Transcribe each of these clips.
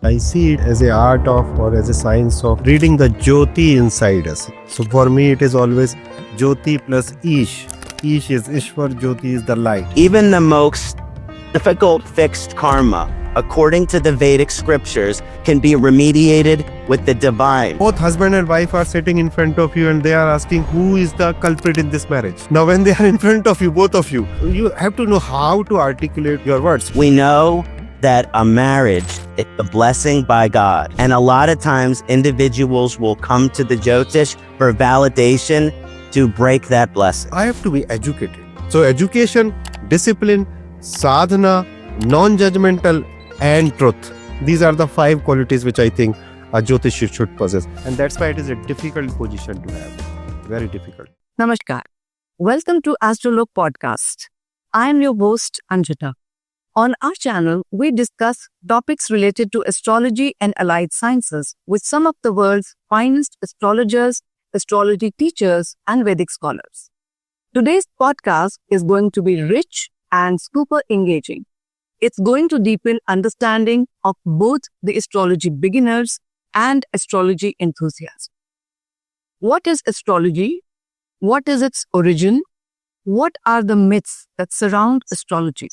I see it as a art of or as a science of reading the Jyoti inside us. So for me, it is always Jyoti plus Ish. Ish is Ishwar, Jyoti is the light. Even the most difficult fixed karma, according to the Vedic scriptures, can be remediated with the divine. Both husband and wife are sitting in front of you and they are asking who is the culprit in this marriage. Now when they are in front of you, both of you, you have to know how to articulate your words. We know that a marriage is a blessing by God. And a lot of times individuals will come to the Jyotish for validation to break that blessing. I have to be educated. So education, discipline, sadhana, non-judgmental and truth. These are the 5 qualities which I think a Jyotish should possess. And that's why it is a difficult position to have. Very difficult. Namaskar. Welcome to Astrolog podcast. I am your host, Anjita. On our channel, we discuss topics related to astrology and allied sciences with some of the world's finest astrologers, astrology teachers, and Vedic scholars. Today's podcast is going to be rich and super engaging. It's going to deepen understanding of both the astrology beginners and astrology enthusiasts. What is astrology? What is its origin? What are the myths that surround astrology?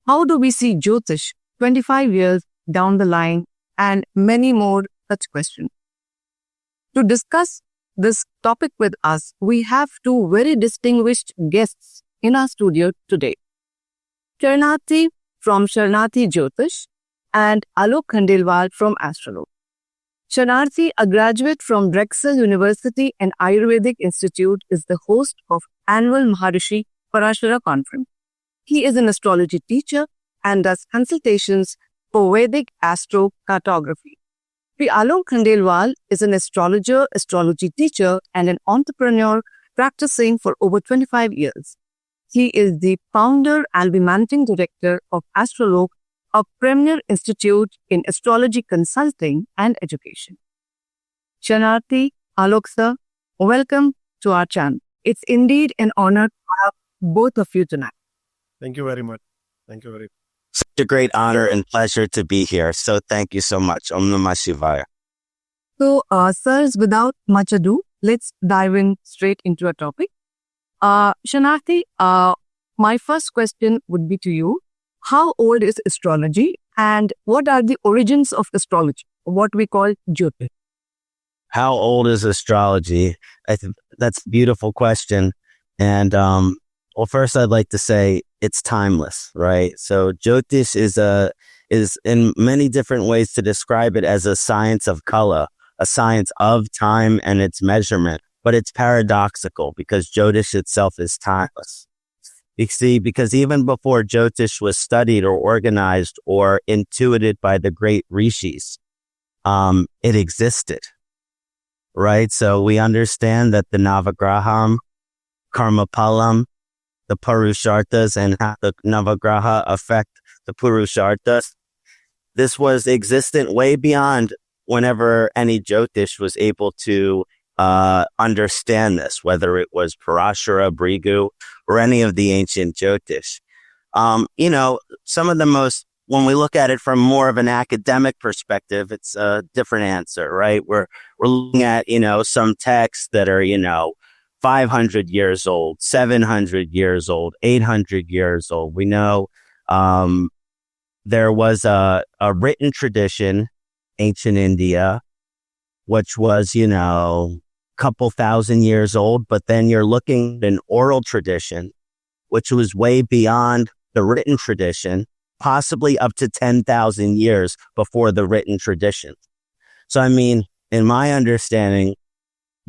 How do we see Jyotish 25 years down the line, and many more such questions? To discuss this topic with us, we have 2 very distinguished guests in our studio today. Ksanati from Ksanati Jyotish and Alok Khandelwal from Astrolog. Ksanati, a graduate from Drexel University and Ayurvedic Institute, is the host of annual Maharishi Parashara conference. He is an astrology teacher and does consultations for Vedic astrocartography. Alok Khandelwal is an astrologer, astrology teacher, and an entrepreneur practicing for over 25 years. He is the founder and the managing director of Astrolog, a premier institute in astrology consulting and education. Ksanati, Alok sir, welcome to our channel. It's indeed an honor to have both of you tonight. Thank you very much. Thank you very much. Such a great honor and pleasure to be here. So thank you so much. Om Namah Shivaya. So, sirs, without much ado, let's dive in straight into a topic. Ksanati, my first question would be to you. How old is astrology and what are the origins of astrology, what we call Jyotish? How old is astrology? I think that's a beautiful question. And well, first I'd like to say it's timeless, right? So Jyotish is in many different ways to describe it as a science of color, a science of time and its measurement. But it's paradoxical because Jyotish itself is timeless. You see, because even before Jyotish was studied or organized or intuited by the great rishis, it existed, right? So we understand that the Navagraham, Karmapalam, the Purusharthas, and how the Navagraha affect the Purusharthas. This was existent way beyond whenever any Jyotish was able to understand this, whether it was Parashara, Brigu, or any of the ancient Jyotish. Some of the most, when we look at it from more of an academic perspective, it's a different answer, right? We're looking at, some texts that are, 500 years old, 700 years old, 800 years old. We know there was a written tradition, ancient India, which was, couple thousand years old, but then you're looking at an oral tradition, which was way beyond the written tradition, possibly up to 10,000 years before the written tradition. So, in my understanding,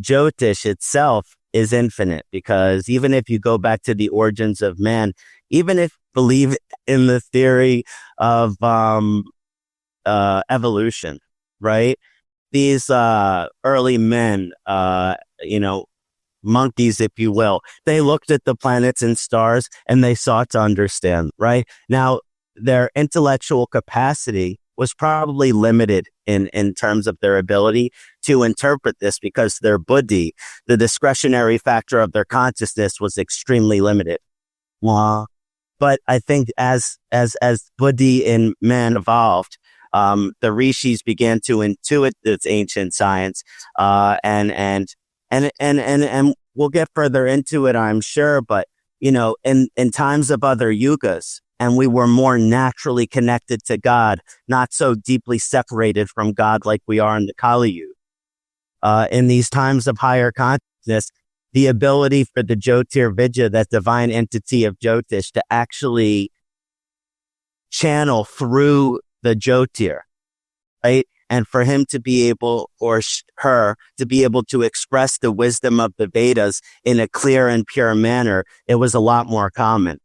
Jyotish itself is infinite because even if you go back to the origins of man, even if you believe in the theory of evolution, right? These early men, monkeys, if you will, they looked at the planets and stars and they sought to understand, right? Now, their intellectual capacity was probably limited in terms of their ability to interpret this because their buddhi, the discretionary factor of their consciousness, was extremely limited. But I think as buddhi in man evolved, The rishis began to intuit this ancient science, and we'll get further into it, I'm sure. But in times of other yugas, and we were more naturally connected to God, not so deeply separated from God like we are in the Kali Yuga. In these times of higher consciousness, the ability for the Jyotir Vidya, that divine entity of Jyotish, to actually channel through the Jyotir, right? And for him to be able, or her, to be able to express the wisdom of the Vedas in a clear and pure manner, it was a lot more common.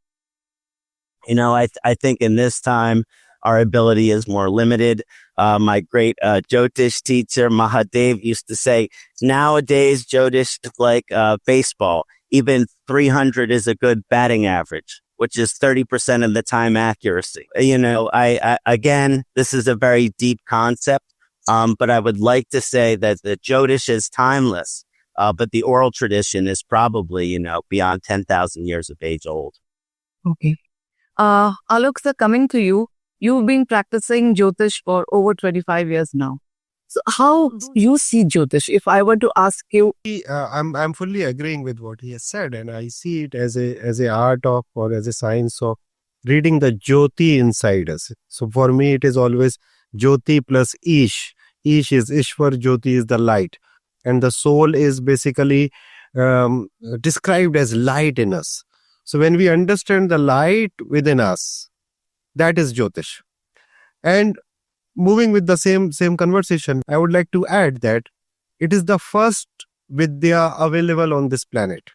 I think in this time, our ability is more limited. My great Jyotish teacher, Mahadev, used to say, nowadays, Jyotish is like baseball. Even 300 is a good batting average, which is 30% of the time accuracy. Again, this is a very deep concept, but I would like to say that the Jyotish is timeless, but the oral tradition is probably, beyond 10,000 years of age old. Okay. Alok sir, coming to you, you've been practicing Jyotish for over 25 years now. So how do you see Jyotish? If I were to ask you, I'm fully agreeing with what he has said, and I see it as a art of, or as a science of reading the Jyoti inside us. So for me, it is always Jyoti plus Ish. Ish is Ishwar, Jyoti is the light, and the soul is basically described as light in us. So when we understand the light within us, that is Jyotish. And moving with the same conversation, I would like to add that it is the first Vidya available on this planet.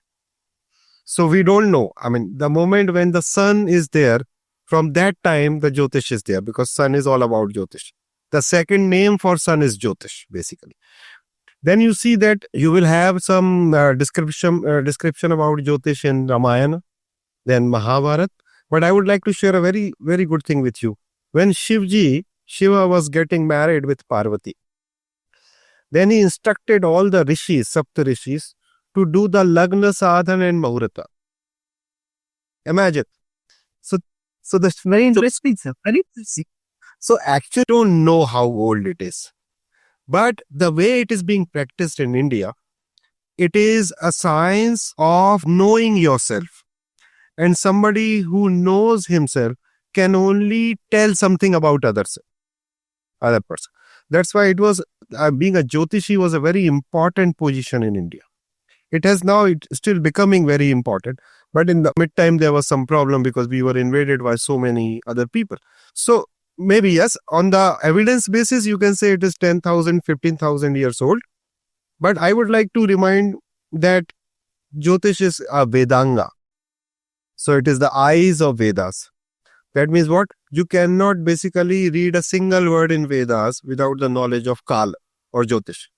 So we don't know. The moment when the sun is there, from that time the Jyotish is there, because sun is all about Jyotish. The second name for sun is Jyotish, basically. Then you see that you will have some description about Jyotish in Ramayana, then Mahabharata. But I would like to share a very, very good thing with you. When Shiva was getting married with Parvati, then he instructed all the rishis, Sapta rishis, to do the Lagna Sadhana and Muhurta. Imagine. So that's very interesting, sir. Very interesting. So actually don't know how old it is. But the way it is being practiced in India, it is a science of knowing yourself. And somebody who knows himself can only tell something about other person. That's why it was, being a Jyotishi was a very important position in India. It's still becoming very important. But in the mid-time, there was some problem because we were invaded by so many other people. So maybe, yes, on the evidence basis, you can say it is 10,000, 15,000 years old. But I would like to remind that Jyotish is a Vedanga. So it is the eyes of Vedas. That means what? You cannot basically read a single word in Vedas without the knowledge of Kala or Jyotish.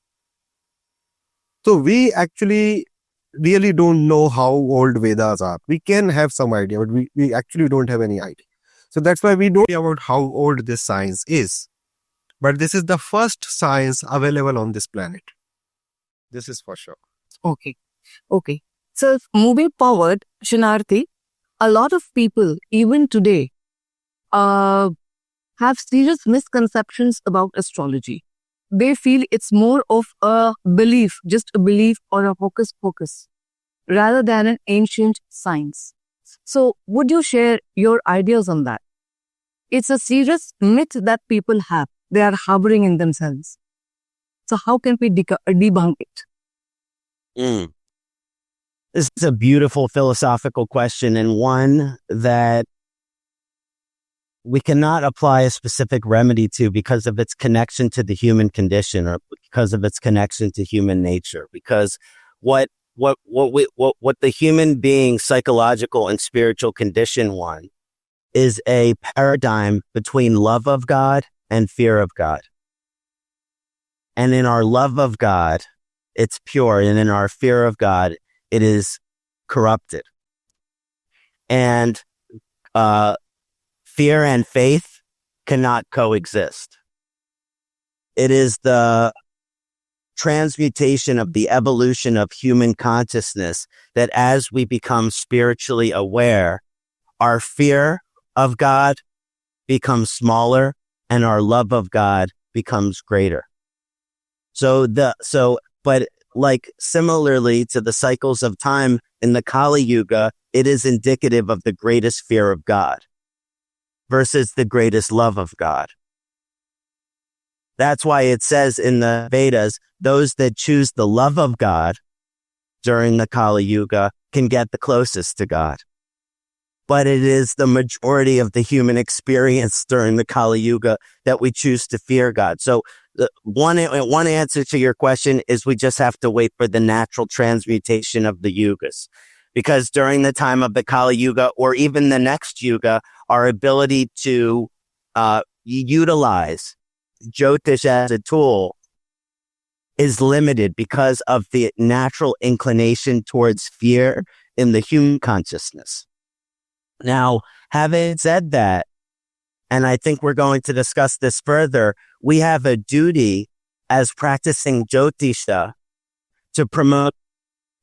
So we actually really don't know how old Vedas are. We can have some idea, but we actually don't have any idea. So that's why we don't know about how old this science is. But this is the first science available on this planet. This is for sure. Okay. So moving forward, Shanarthi, a lot of people, even today, have serious misconceptions about astrology. They feel it's more of a belief, just a belief or a hocus pocus, rather than an ancient science. So would you share your ideas on that? It's a serious myth that people have. They are harboring in themselves. So how can we debunk it? This is a beautiful philosophical question, and one that we cannot apply a specific remedy to because of its connection to the human condition, or because of its connection to human nature. Because what the human being psychological and spiritual condition want is a paradigm between love of God and fear of God. And in our love of God, it's pure, and in our fear of God, it is corrupted. And fear and faith cannot coexist. It is the transmutation of the evolution of human consciousness that as we become spiritually aware, our fear of God becomes smaller and our love of God becomes greater. But like similarly to the cycles of time in the Kali Yuga, it is indicative of the greatest fear of God versus the greatest love of God. That's why it says in the Vedas, those that choose the love of God during the Kali Yuga can get the closest to God. But it is the majority of the human experience during the Kali Yuga that we choose to fear God. So one answer to your question is we just have to wait for the natural transmutation of the yugas. Because during the time of the Kali Yuga or even the next Yuga, our ability to utilize Jyotish as a tool is limited because of the natural inclination towards fear in the human consciousness. Now, having said that, and I think we're going to discuss this further, we have a duty as practicing Jyotisha to promote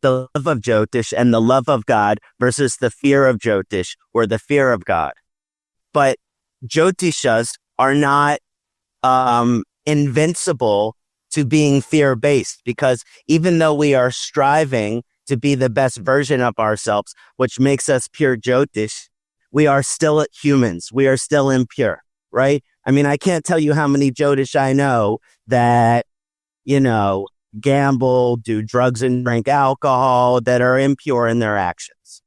the love of Jyotish and the love of God versus the fear of Jyotish or the fear of God. But Jyotishas are not invincible to being fear-based, because even though we are striving to be the best version of ourselves, which makes us pure Jyotish, we are still humans. We are still impure, right? I mean, I can't tell you how many Jyotish I know that, gamble, do drugs and drink alcohol, that are impure in their actions,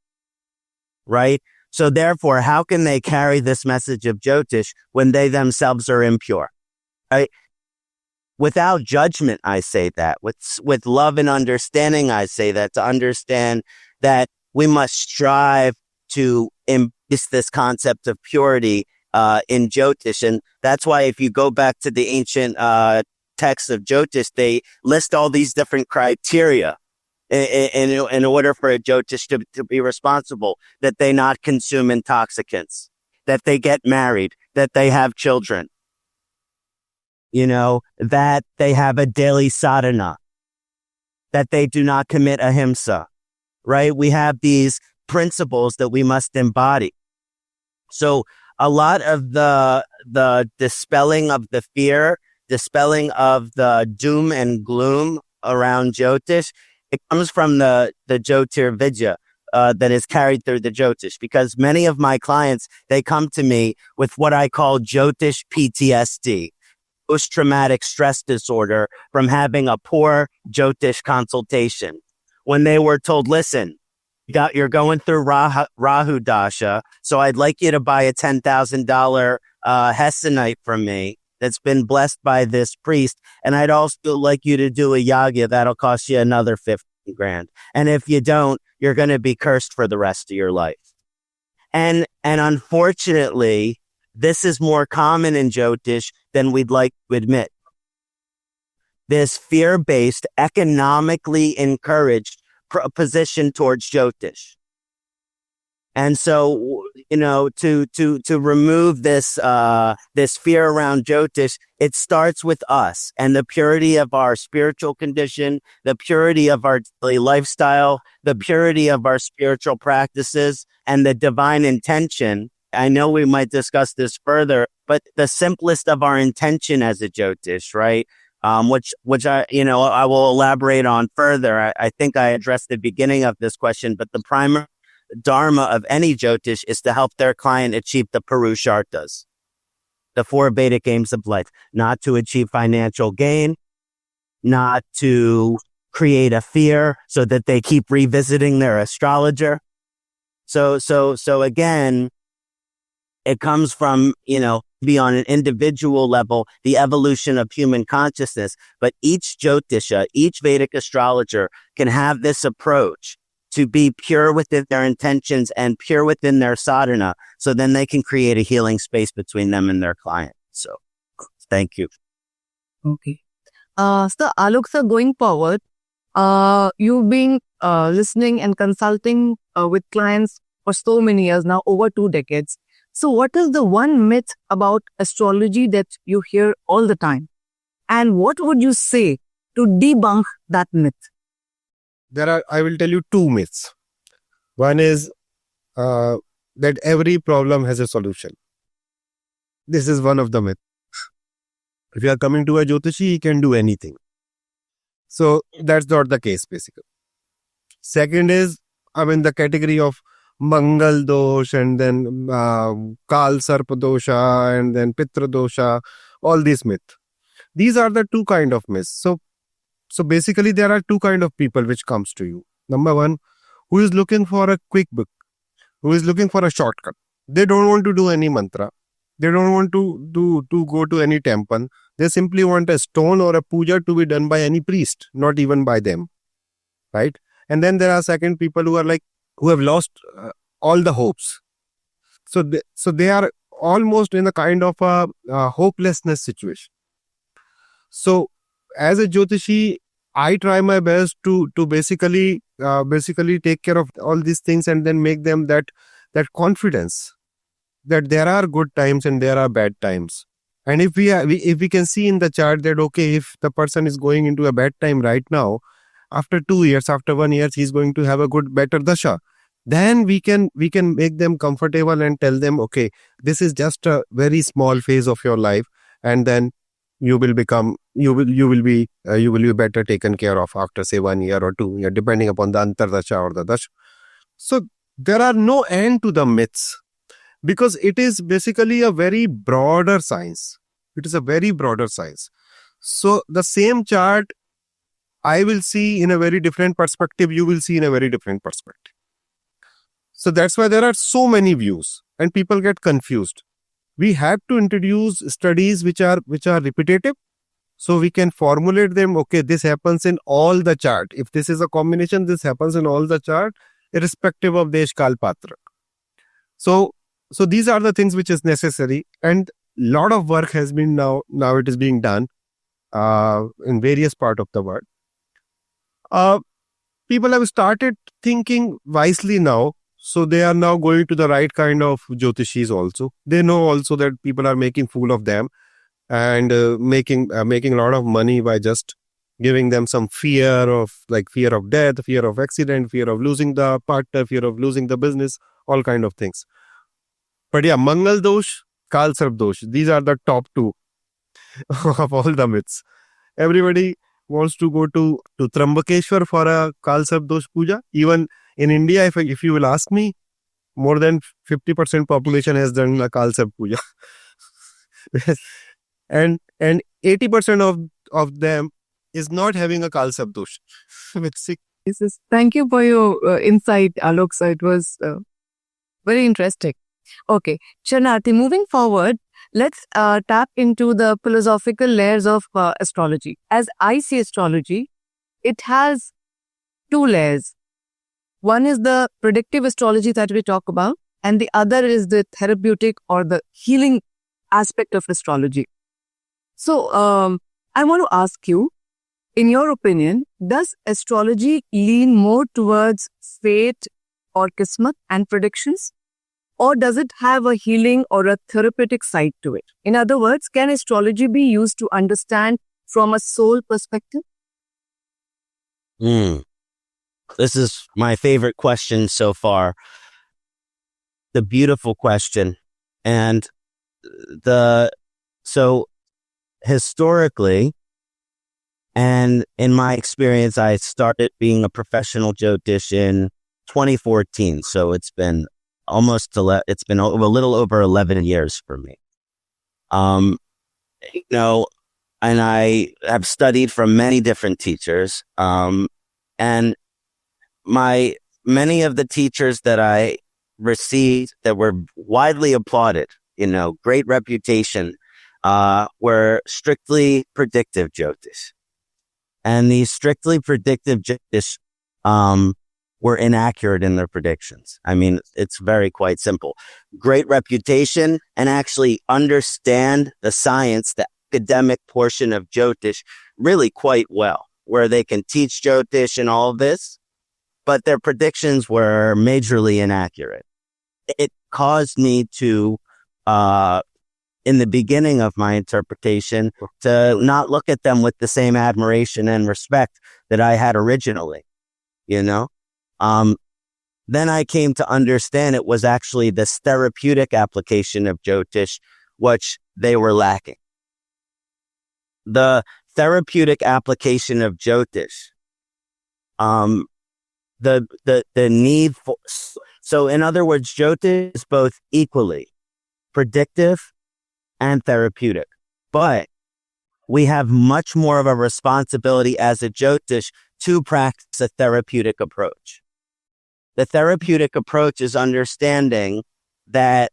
right? So therefore, how can they carry this message of Jyotish when they themselves are impure, right? Without judgment, I say that. With love and understanding, I say that, to understand that we must strive to embrace this concept of purity in Jyotish. And that's why if you go back to the ancient texts of Jyotish, they list all these different criteria in order for a Jyotish to be responsible: that they not consume intoxicants, that they get married, that they have children, that they have a daily sadhana, that they do not commit ahimsa, right? We have these principles that we must embody. So a lot of the dispelling of the fear, dispelling of the doom and gloom around Jyotish, it comes from the Jyotir Vidya that is carried through the Jyotish, because many of my clients, they come to me with what I call Jyotish PTSD, post-traumatic stress disorder, from having a poor Jyotish consultation. When they were told, listen, you're going through Rahu Dasha, so I'd like you to buy a $10,000 Hesonite from me that's been blessed by this priest, and I'd also like you to do a yagya that'll cost you another $50,000. And if you don't, you're going to be cursed for the rest of your life. And unfortunately, this is more common in Jyotish than we'd like to admit. This fear-based, economically encouraged position towards Jyotish. And so, to remove this fear around Jyotish, it starts with us and the purity of our spiritual condition, the purity of our daily lifestyle, the purity of our spiritual practices, and the divine intention. I know we might discuss this further, but the simplest of our intention as a Jyotish, right? Which I will elaborate on further. I think I addressed the beginning of this question, but the primary dharma of any Jyotish is to help their client achieve the Purusharthas, the 4 Vedic aims of life, not to achieve financial gain, not to create a fear so that they keep revisiting their astrologer. So again, it comes from, be on an individual level, the evolution of human consciousness. But each Jyotisha, each Vedic astrologer can have this approach to be pure within their intentions and pure within their sadhana. So then they can create a healing space between them and their client. So thank you. Okay. So Alok sir, going forward, you've been listening and consulting with clients for so many years now, over 2 decades. So what is the one myth about astrology that you hear all the time? And what would you say to debunk that myth? I will tell you 2 myths. One is that every problem has a solution. This is one of the myths. If you are coming to a Jyotishi, he can do anything. So that's not the case basically. Second is, the category of Mangal dosh and then Kal Sarpa dosha and then Pitra dosha, all these myths. These are the two kind of myths. So basically there are two kind of people which comes to you. Number one, who is looking for a quick book, who is looking for a shortcut. They don't want to do any mantra. They don't want to go to any temple. They simply want a stone or a puja to be done by any priest, not even by them. Right? And then there are second people who are like, who have lost all the hopes. So they are almost in a kind of a hopelessness situation. So as a Jyotishi, I try my best to basically take care of all these things and then make them that confidence that there are good times and there are bad times. And if we can see in the chart that, okay, if the person is going into a bad time right now, after 2 years, after 1 year, he's going to have a better dasha. Then we can make them comfortable and tell them, okay, this is just a very small phase of your life, and then you will be better taken care of after say 1 year or 2 years, depending upon the antardasha or the dasha. So there are no end to the myths, because it is basically a very broader science. It is a very broader science. So the same chart I will see in a very different perspective, you will see in a very different perspective. So that's why there are so many views and people get confused. We have to introduce studies which are repetitive, so we can formulate them. Okay, this happens in all the chart. If this is a combination, this happens in all the chart, irrespective of Desh Kal Patra. So these are the things which is necessary, and lot of work has been now it is being done in various parts of the world. People have started thinking wisely now, so they are now going to the right kind of Jyotishis also. They know also that people are making fool of them and making a lot of money by just giving them some fear of death, fear of accident, fear of losing the partner, fear of losing the business, all kind of things. But yeah, Mangal dosh, Kal Sarp dosh, these are the top two of all the myths. Everybody wants to go to Trambakeshwar for a Kal Sarp dosh puja. Even in India, if you will ask me, more than 50% population has done a Kal Sarp puja. and 80% of them is not having a Kal Sarp dosh. Thank you for your insight, Alok. So it was very interesting. Okay, Ksanati, moving forward, let's tap into the philosophical layers of astrology. As I see astrology, it has two layers. One is the predictive astrology that we talk about, and the other is the therapeutic or the healing aspect of astrology. So, I want to ask you, in your opinion, does astrology lean more towards fate or kismat and predictions? Or does it have a healing or a therapeutic side to it? In other words, can astrology be used to understand from a soul perspective? This is my favorite question so far. The beautiful question. And so historically, and in my experience, I started being a professional Jyotish in 2014. So it's been a little over 11 years for me. And I have studied from many different teachers. And many of the teachers that I received that were widely applauded, great reputation, were strictly predictive Jyotish. And these strictly predictive Jyotish, were inaccurate in their predictions. I mean, it's quite simple. Great reputation and actually understand the science, the academic portion of Jyotish really quite well, where they can teach Jyotish and all of this, but their predictions were majorly inaccurate. It caused me to, in the beginning of my interpretation, to not look at them with the same admiration and respect that I had originally, Then I came to understand it was actually this therapeutic application of Jyotish, which they were lacking. the therapeutic application of Jyotish, the need for, so in other words, Jyotish is both equally predictive and therapeutic, but we have much more of a responsibility as a Jyotish to practice a therapeutic approach. The therapeutic approach is understanding that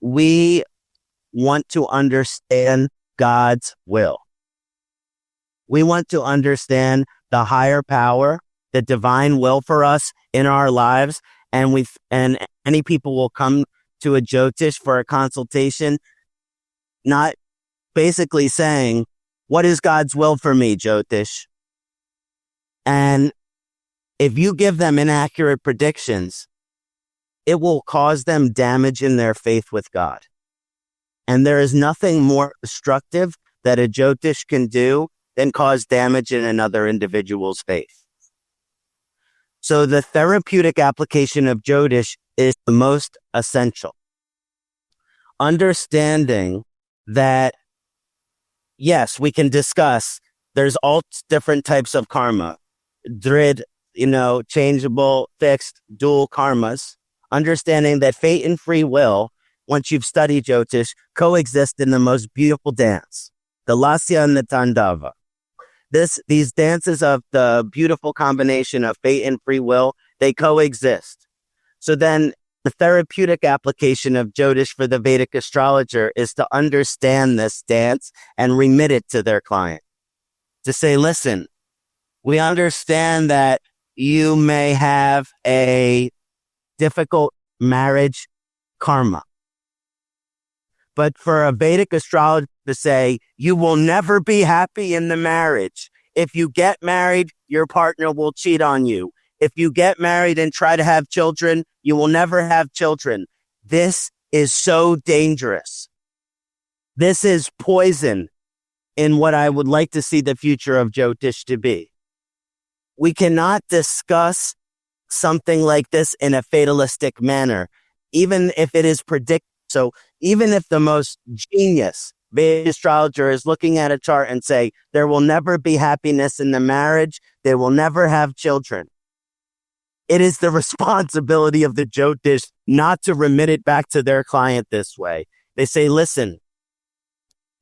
we want to understand God's will. We want to understand the higher power, the divine will for us in our lives. And many people will come to a Jyotish for a consultation, not basically saying, what is God's will for me, Jyotish? And if you give them inaccurate predictions, it will cause them damage in their faith with God. And there is nothing more destructive that a Jyotish can do than cause damage in another individual's faith. So the therapeutic application of Jyotish is the most essential. Understanding that, yes, we can discuss, there's all different types of karma. Drid, changeable, fixed, dual karmas. Understanding that fate and free will, once you've studied Jyotish, coexist in the most beautiful dance, the Lasya and the Tandava. These dances of the beautiful combination of fate and free will, they coexist. So then the therapeutic application of Jyotish for the Vedic astrologer is to understand this dance and remit it to their client. To say, listen, we understand that you may have a difficult marriage karma. But for a Vedic astrologer to say, you will never be happy in the marriage. If you get married, your partner will cheat on you. If you get married and try to have children, you will never have children. This is so dangerous. This is poison in what I would like to see the future of Jyotish to be. We cannot discuss something like this in a fatalistic manner, even if it is predicted. So even if the most genius Vedic astrologer is looking at a chart and say, there will never be happiness in the marriage, they will never have children. It is the responsibility of the Jyotish not to remit it back to their client this way. They say, listen,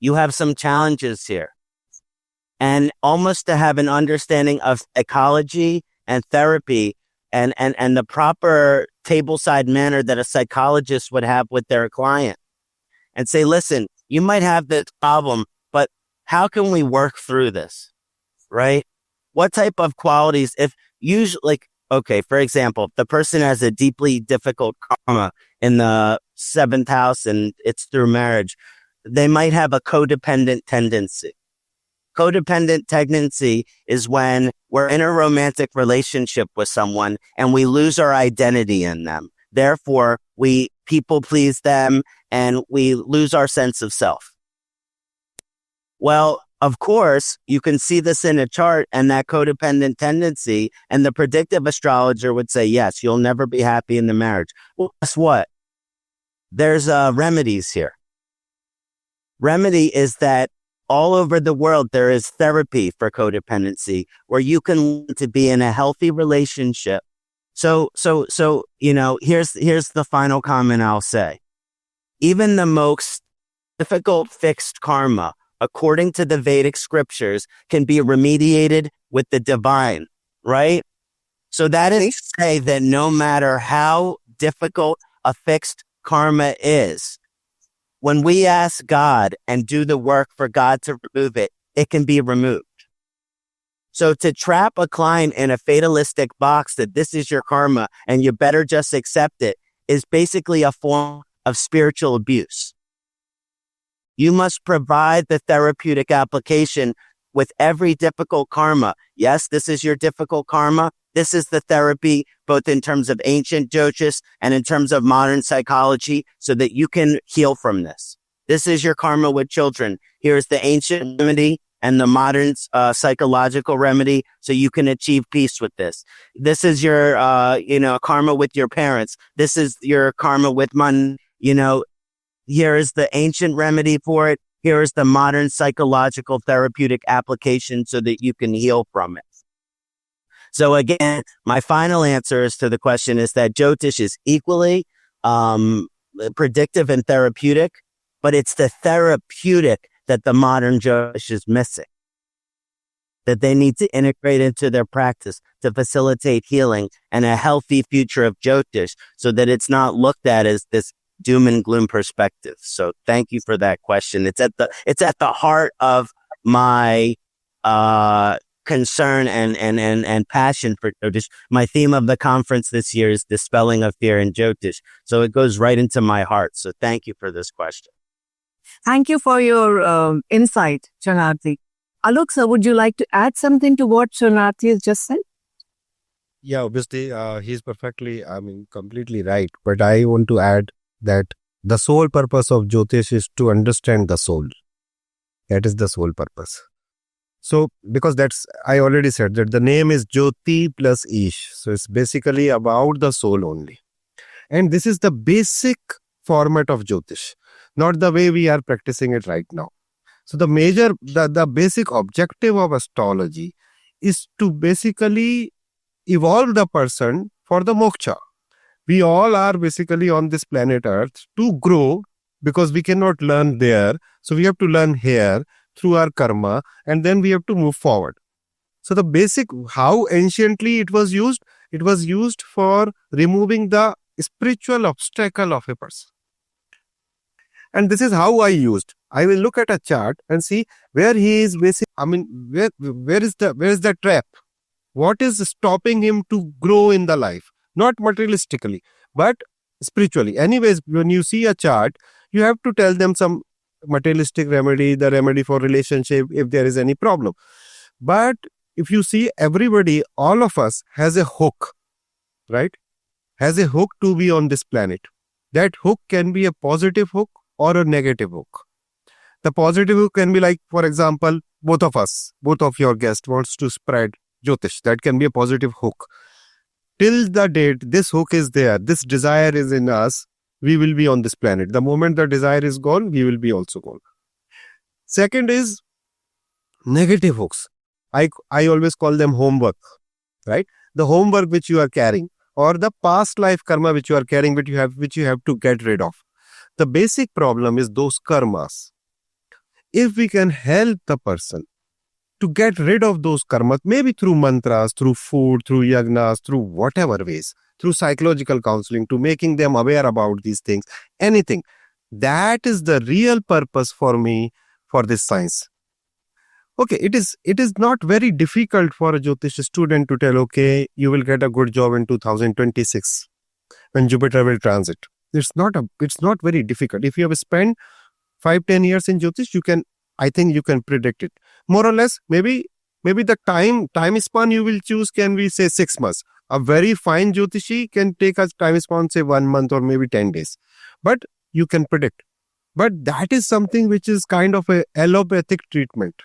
you have some challenges here. And almost to have an understanding of ecology and therapy and the proper tableside manner that a psychologist would have with their client. And say, listen, you might have this problem, but how can we work through this, right? What type of qualities, if usually, okay, for example, if the person has a deeply difficult karma in the 7th house and it's through marriage, they might have a codependent tendency. Codependent tendency is when we're in a romantic relationship with someone and we lose our identity in them. Therefore, we people please them and we lose our sense of self. Well, of course, you can see this in a chart and that codependent tendency, and the predictive astrologer would say, yes, you'll never be happy in the marriage. Well, guess what? There's remedies here. Remedy is that all over the world, there is therapy for codependency where you can learn to be in a healthy relationship. So, here's the final comment I'll say. Even the most difficult fixed karma, according to the Vedic scriptures, can be remediated with the divine, right? So that is to say that no matter how difficult a fixed karma is, when we ask God and do the work for God to remove it, it can be removed. So to trap a client in a fatalistic box that this is your karma and you better just accept it is basically a form of spiritual abuse. You must provide the therapeutic application with every difficult karma. Yes, this is your difficult karma. This is the therapy, both in terms of ancient Jyotish and in terms of modern psychology, so that you can heal from this. This is your karma with children. Here's the ancient remedy and the modern psychological remedy, so you can achieve peace with this. This is your, karma with your parents. This is your karma with money. Here is the ancient remedy for it. Here is the modern psychological therapeutic application so that you can heal from it. So again, my final answer is to the question is that Jyotish is equally predictive and therapeutic, but it's the therapeutic that the modern Jyotish is missing, that they need to integrate into their practice to facilitate healing and a healthy future of Jyotish so that it's not looked at as this doom and gloom perspective. So thank you for that question. It's at the heart of my concern and passion for Jyotish. My theme of the conference this year is dispelling of fear in Jyotish. So it goes right into my heart. So thank you for this question. Thank you for your insight, Ksanati. Alok sir, would you like to add something to what Ksanati has just said? Yeah, obviously, he's completely right. But I want to add that the sole purpose of Jyotish is to understand the soul. That is the sole purpose. So, because I already said that the name is Jyoti plus Ish. So, it's basically about the soul only. And this is the basic format of Jyotish, not the way we are practicing it right now. So, the basic objective of astrology is to basically evolve the person for the moksha. We all are basically on this planet Earth to grow because we cannot learn there. So, we have to learn here through our karma, and then we have to move forward. So the basic, how anciently it was used for removing the spiritual obstacle of a person. And this is how I will look at a chart and see where he is where is the trap? What is stopping him to grow in the life? Not materialistically, but spiritually. Anyways, when you see a chart, you have to tell them some materialistic remedy, the remedy for relationship, if there is any problem. But if you see everybody, all of us has a hook, right? Has a hook to be on this planet. That hook can be a positive hook or a negative hook. The positive hook can be like, for example, both of your guests wants to spread Jyotish. That can be a positive hook. Till the date, this hook is there. This desire is in us. We will be on this planet. The moment the desire is gone, we will be also gone. Second is negative hooks. I always call them homework, right? The homework which you are carrying, or the past life karma which you are carrying, which you have to get rid of. The basic problem is those karmas. If we can help the person to get rid of those karmas, maybe through mantras, through food, through yagnas, through whatever ways, through psychological counseling, to making them aware about these things, anything. That is the real purpose for me for this science. Okay, it is not very difficult for a Jyotish student to tell, okay, you will get a good job in 2026 when Jupiter will transit. It's not very difficult. If you have spent 5-10 years in Jyotish, I think you can predict it. More or less, maybe the time span you will choose can be, say, 6 months. A very fine Jyotishi can take a time span, say 1 month or maybe 10 days. But you can predict. But that is something which is kind of a allopathic treatment.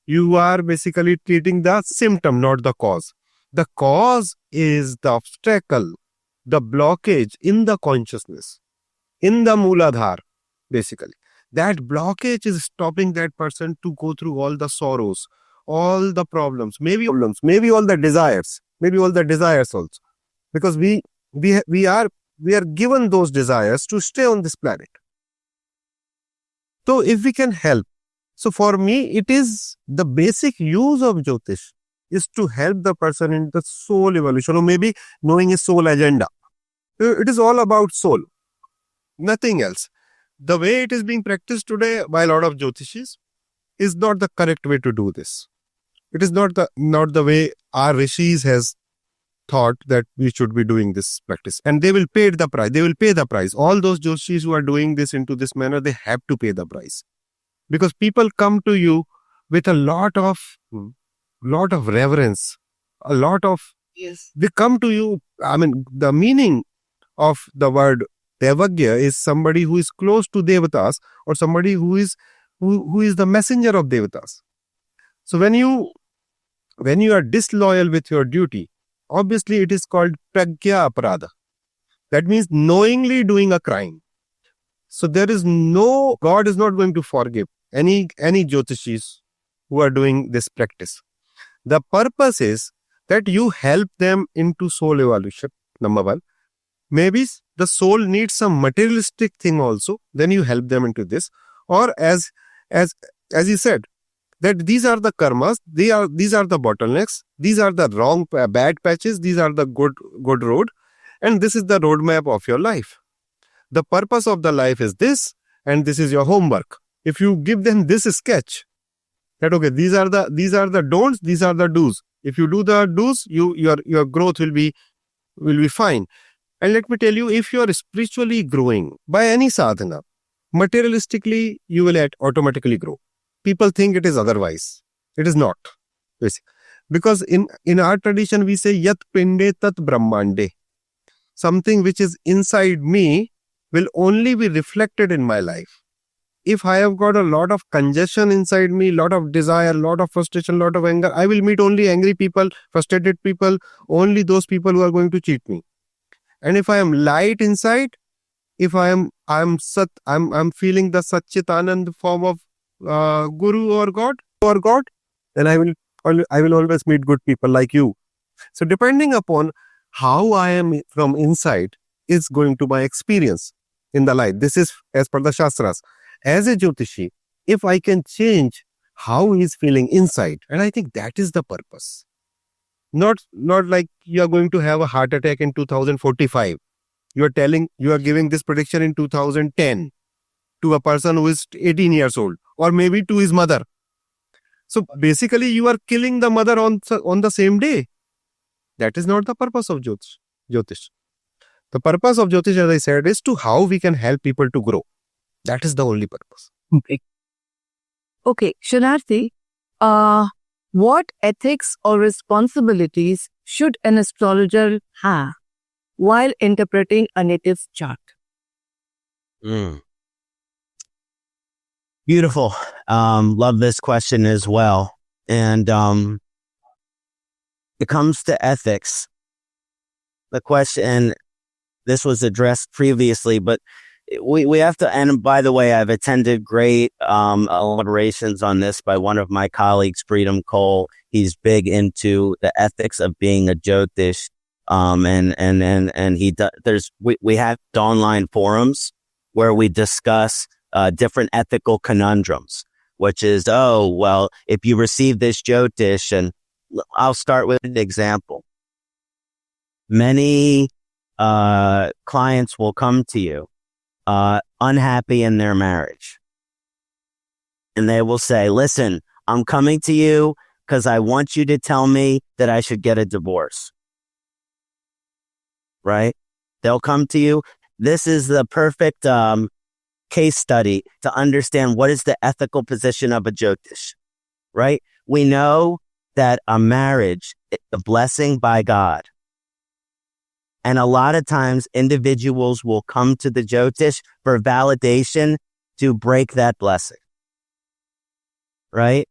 You are basically treating the symptom, not the cause. The cause is the obstacle, the blockage in the consciousness, in the Mooladhar, basically. That blockage is stopping that person to go through all the sorrows, all the problems, maybe all the desires. Maybe all the desires also, because we are given those desires to stay on this planet. So if we can help, so for me it is the basic use of Jyotish is to help the person in the soul evolution, or maybe knowing his soul agenda. It is all about soul, nothing else. The way it is being practiced today by a lot of Jyotishis is not the correct way to do this. It is not the way our rishis has thought that we should be doing this practice. And they will pay the price. They will pay the price. All those Jyotishis who are doing this into this manner, they have to pay the price. Because people come to you with a lot of reverence. Yes. They come to you, the meaning of the word Devagya is somebody who is close to Devatas, or somebody who is the messenger of Devatas. So when you are disloyal with your duty, obviously it is called pragya aparadha. That means knowingly doing a crime. So God is not going to forgive any Jyotishis who are doing this practice. The purpose is that you help them into soul evolution, number one. Maybe the soul needs some materialistic thing also, then you help them into this. Or as you said, that these are the karmas, these are the bottlenecks, these are the wrong bad patches, these are the good road, and this is the roadmap of your life. The purpose of the life is this, and this is your homework. If you give them this sketch, that okay, these are the don'ts, these are the do's. If you do the do's, your growth will be fine. And let me tell you, if you are spiritually growing by any sadhana, materialistically you will automatically grow. People think it is otherwise. It is not. Because in our tradition we say yat pinde tat brahmande. Something which is inside me will only be reflected in my life. If I have got a lot of congestion inside me, lot of desire, lot of frustration, lot of anger, I will meet only angry people, frustrated people, only those people who are going to cheat me. And if I am light inside, if I'm feeling the Satchitanand form of Guru or God, then I will always meet good people like you. So depending upon how I am from inside is going to my experience in the light. This is as per the Shastras. As a Jyotishi, if I can change how he is feeling inside, and I think that is the purpose. Not like you are going to have a heart attack in 2045. You are giving this prediction in 2010 to a person who is 18 years old, or maybe to his mother. So basically you are killing the mother on the same day. That is not the purpose of Jyotish. The purpose of Jyotish, as I said, is to how we can help people to grow. That is the only purpose. Okay, Shararthi, what ethics or responsibilities should an astrologer have while interpreting a native chart? Beautiful. Love this question as well. And it comes to ethics. The question, this was addressed previously, but we have to, and by the way, I've attended great elaborations on this by one of my colleagues, Freedom Cole. He's big into the ethics of being a Jyotish. We have online forums where we discuss different ethical conundrums, which is, if you receive this Jyotish, and I'll start with an example. Many clients will come to you unhappy in their marriage. And they will say, listen, I'm coming to you because I want you to tell me that I should get a divorce. Right? They'll come to you. This is the perfect case study to understand what is the ethical position of a Jyotish. Right? We know that a marriage is a blessing by God. And a lot of times individuals will come to the Jyotish for validation to break that blessing. Right?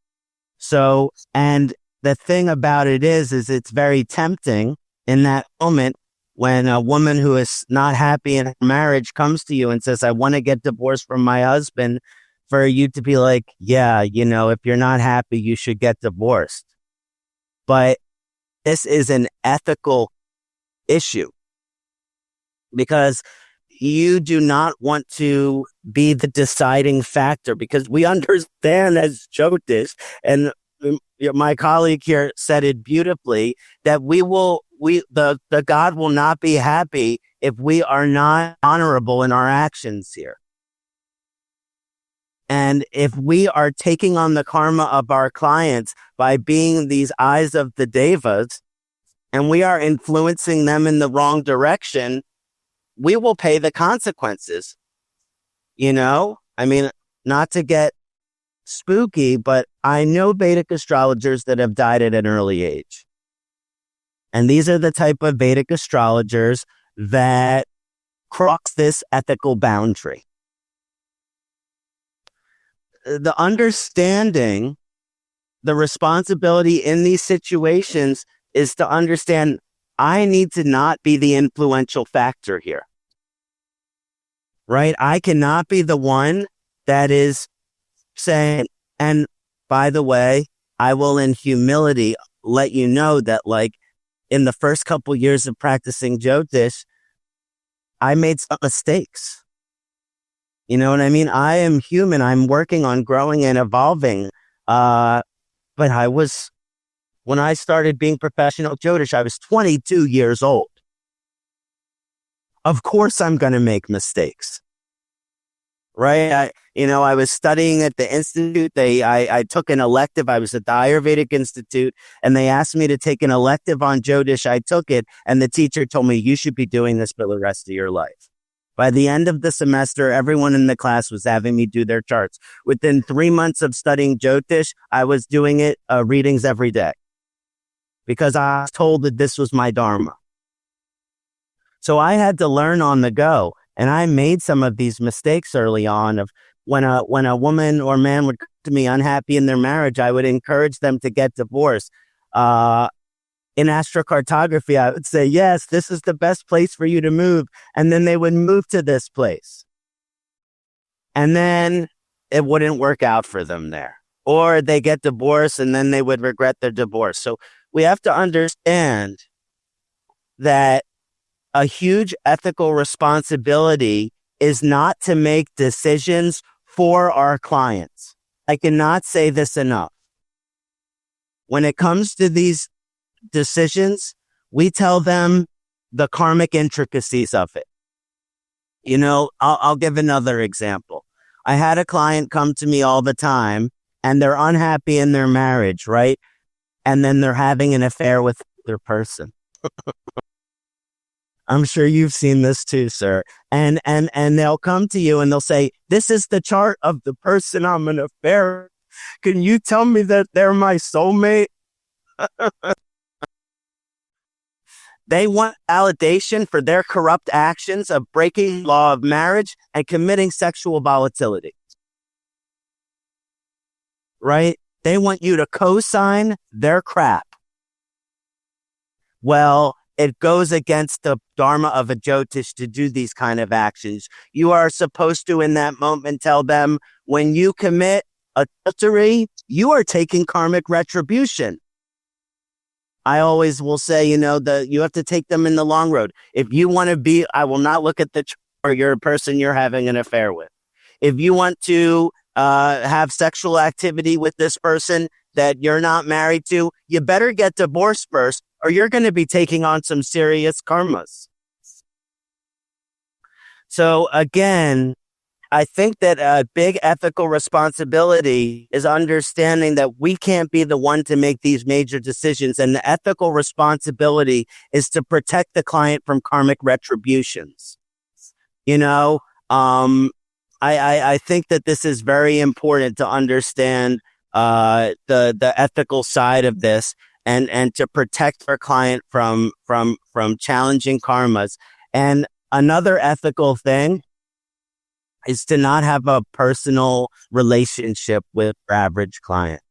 So, and the thing about it is it's very tempting in that moment when a woman who is not happy in her marriage comes to you and says, I want to get divorced from my husband, for you to be like, yeah, if you're not happy, you should get divorced. But this is an ethical issue. Because you do not want to be the deciding factor, because we understand as Jyotish, and my colleague here said it beautifully, that the God will not be happy if we are not honorable in our actions here. And if we are taking on the karma of our clients by being these eyes of the devas, and we are influencing them in the wrong direction, we will pay the consequences. I mean, not to get spooky, but I know Vedic astrologers that have died at an early age. And these are the type of Vedic astrologers that cross this ethical boundary. The understanding, the responsibility in these situations is to understand I need to not be the influential factor here, right? I cannot be the one that is saying, and by the way, I will in humility let you know that like in the first couple years of practicing Jyotish, I made some mistakes. You know what I mean? I am human. I'm working on growing and evolving. But when I started being professional Jyotish, I was 22 years old. Of course I'm going to make mistakes. Right? I was studying at the institute. I took an elective. I was at the Ayurvedic Institute, and they asked me to take an elective on Jyotish. I took it, and the teacher told me, you should be doing this for the rest of your life. By the end of the semester, everyone in the class was having me do their charts. Within 3 months of studying Jyotish, I was doing readings every day because I was told that this was my dharma. So I had to learn on the go. And I made some of these mistakes early on of when a woman or man would come to me unhappy in their marriage, I would encourage them to get divorced. In astrocartography, I would say, yes, this is the best place for you to move. And then they would move to this place. And then it wouldn't work out for them there. Or they get divorced and then they would regret their divorce. So we have to understand that a huge ethical responsibility is not to make decisions for our clients. I cannot say this enough. When it comes to these decisions, we tell them the karmic intricacies of it. I'll give another example. I had a client come to me all the time and they're unhappy in their marriage, right? And then they're having an affair with their person. I'm sure you've seen this too, sir. And they'll come to you and they'll say, this is the chart of the person I'm in an affair with. Can you tell me that they're my soulmate? They want validation for their corrupt actions of breaking the law of marriage and committing sexual volatility. Right? They want you to co-sign their crap. Well, it goes against the dharma of a Jyotish to do these kind of actions. You are supposed to, in that moment, tell them, when you commit adultery, you are taking karmic retribution. I always will say, you have to take them in the long road. If you want to be, I will not look at the or your person you're having an affair with. If you want to have sexual activity with this person that you're not married to, you better get divorced first, or you're going to be taking on some serious karmas. So again, I think that a big ethical responsibility is understanding that we can't be the one to make these major decisions. And the ethical responsibility is to protect the client from karmic retributions. I think that this is very important to understand the ethical side of this. And to protect our client from challenging karmas. And another ethical thing is to not have a personal relationship with our average client.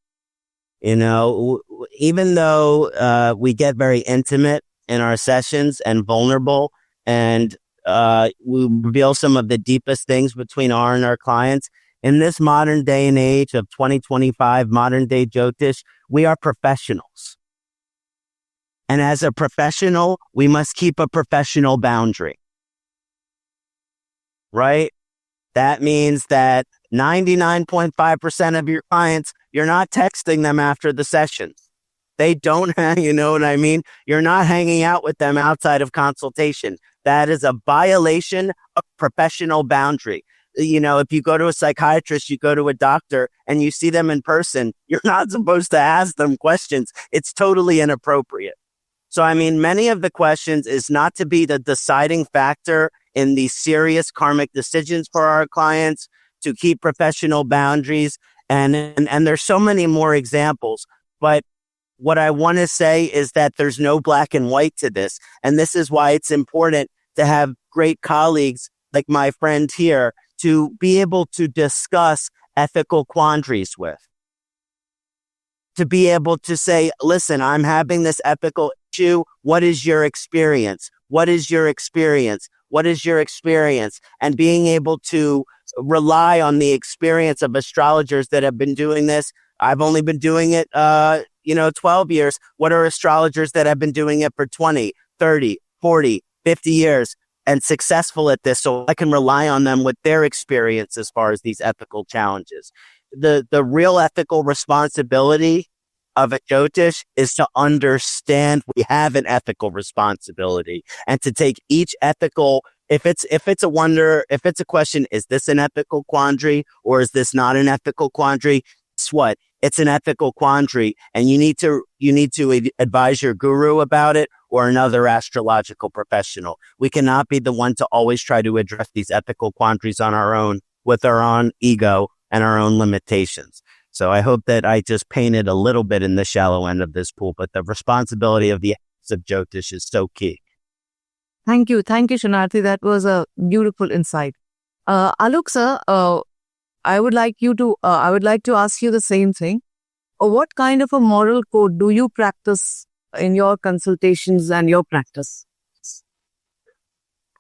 Even though we get very intimate in our sessions and vulnerable, and we reveal some of the deepest things between our clients, in this modern day and age of 2025, modern day Jyotish, we are professionals. And as a professional, we must keep a professional boundary, right? That means that 99.5% of your clients, you're not texting them after the session. They don't, you know what I mean? You're not hanging out with them outside of consultation. That is a violation of professional boundary. If you go to a psychiatrist, you go to a doctor and you see them in person, you're not supposed to ask them questions. It's totally inappropriate. So, many of the questions is not to be the deciding factor in these serious karmic decisions for our clients, to keep professional boundaries. And there's so many more examples. But what I want to say is that there's no black and white to this. And this is why it's important to have great colleagues like my friend here to be able to discuss ethical quandaries with. To be able to say, listen, I'm having this ethical issue. What is your experience? What is your experience? What is your experience? And being able to rely on the experience of astrologers that have been doing this. I've only been doing it, 12 years. What are astrologers that have been doing it for 20, 30, 40, 50 years and successful at this? So I can rely on them with their experience as far as these ethical challenges. The real ethical responsibility of a Jyotish is to understand we have an ethical responsibility and to take each ethical, if it's a question, is this an ethical quandary or is this not an ethical quandary? Guess what? It's an ethical quandary, and you need to advise your guru about it or another astrological professional. We cannot be the one to always try to address these ethical quandaries on our own with our own ego and our own limitations. So I hope that I just painted a little bit in the shallow end of this pool, but the responsibility of the ethics of Jyotish is so key. Thank you, Ksanati. That was a beautiful insight. Alok sir, I would like to ask you the same thing. What kind of a moral code do you practice in your consultations and your practice?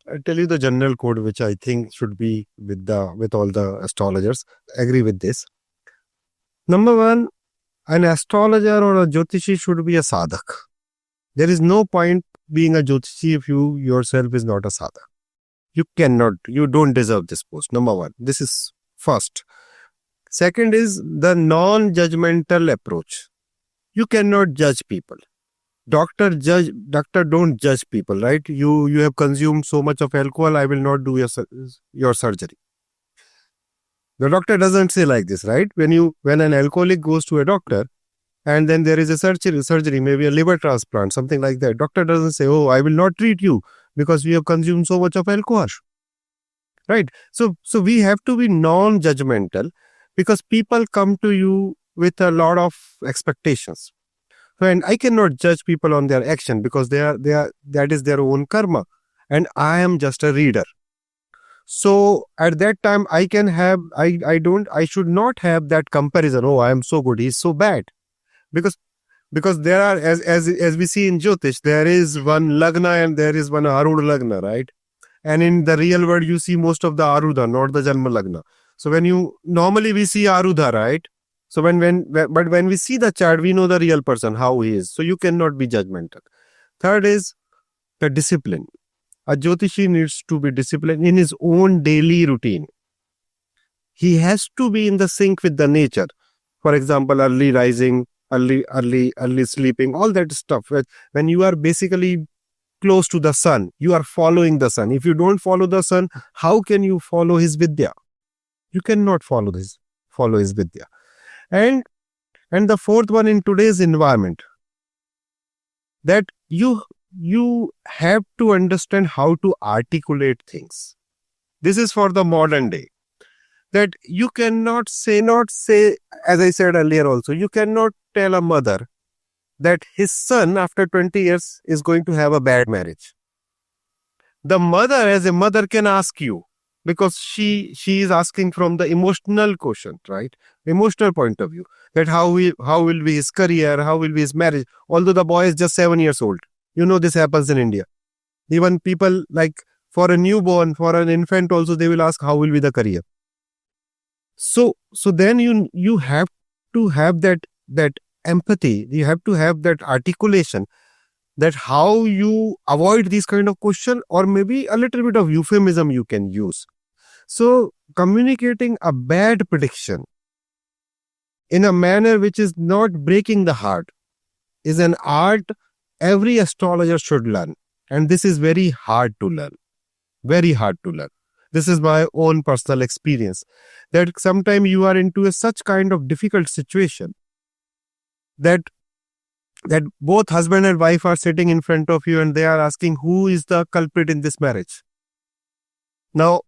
I'll tell you the general code which I think should be with all the astrologers. Agree with this. Number one, an astrologer or a Jyotishi should be a sadhak. There is no point being a Jyotishi if you yourself is not a sadhak. You don't deserve this post. Number one, this is first. Second is the non-judgmental approach. You cannot judge people. Doctor don't judge people, right? You have consumed so much of alcohol, I will not do your surgery. The doctor doesn't say like this, right? When an alcoholic goes to a doctor and then there is a surgery, maybe a liver transplant, something like that. Doctor doesn't say, oh, I will not treat you because you have consumed so much of alcohol. Right? So we have to be non-judgmental because people come to you with a lot of expectations. And I cannot judge people on their action because that is their own karma. And I am just a reader. So at that time, I should not have that comparison. Oh, I am so good, he's so bad. Because there are, as we see in Jyotish, there is one Lagna and there is one Arudha Lagna, right? And in the real world, you see most of the Arudha, not the Janma Lagna. So normally we see Arudha, right? So but when we see the chart, we know the real person, how he is. So you cannot be judgmental. Third is the discipline. A Jyotishi needs to be disciplined in his own daily routine. He has to be in the sync with the nature. For example, early rising, early sleeping, all that stuff. When you are basically close to the sun, you are following the sun. If you don't follow the sun, how can you follow his vidya? You cannot follow his vidya. And the fourth one, in today's environment, that you have to understand how to articulate things. This is for the modern day. That you cannot say, as I said earlier also, you cannot tell a mother that his son after 20 years is going to have a bad marriage. The mother, as a mother, can ask you because she is asking from the emotional quotient, right? Emotional point of view. That how will be his career, how will be his marriage, although the boy is just 7 years old. You know this happens in India. Even people like for a newborn, for an infant also, they will ask how will be the career. So then you have to have that empathy. You have to have that articulation, that how you avoid these kind of question, or maybe a little bit of euphemism you can use. So communicating a bad prediction in a manner which is not breaking the heart is an art every astrologer should learn. And this is very hard to learn. Very hard to learn. This is my own personal experience. That sometimes you are into such kind of difficult situation that both husband and wife are sitting in front of you and they are asking who is the culprit in this marriage. Now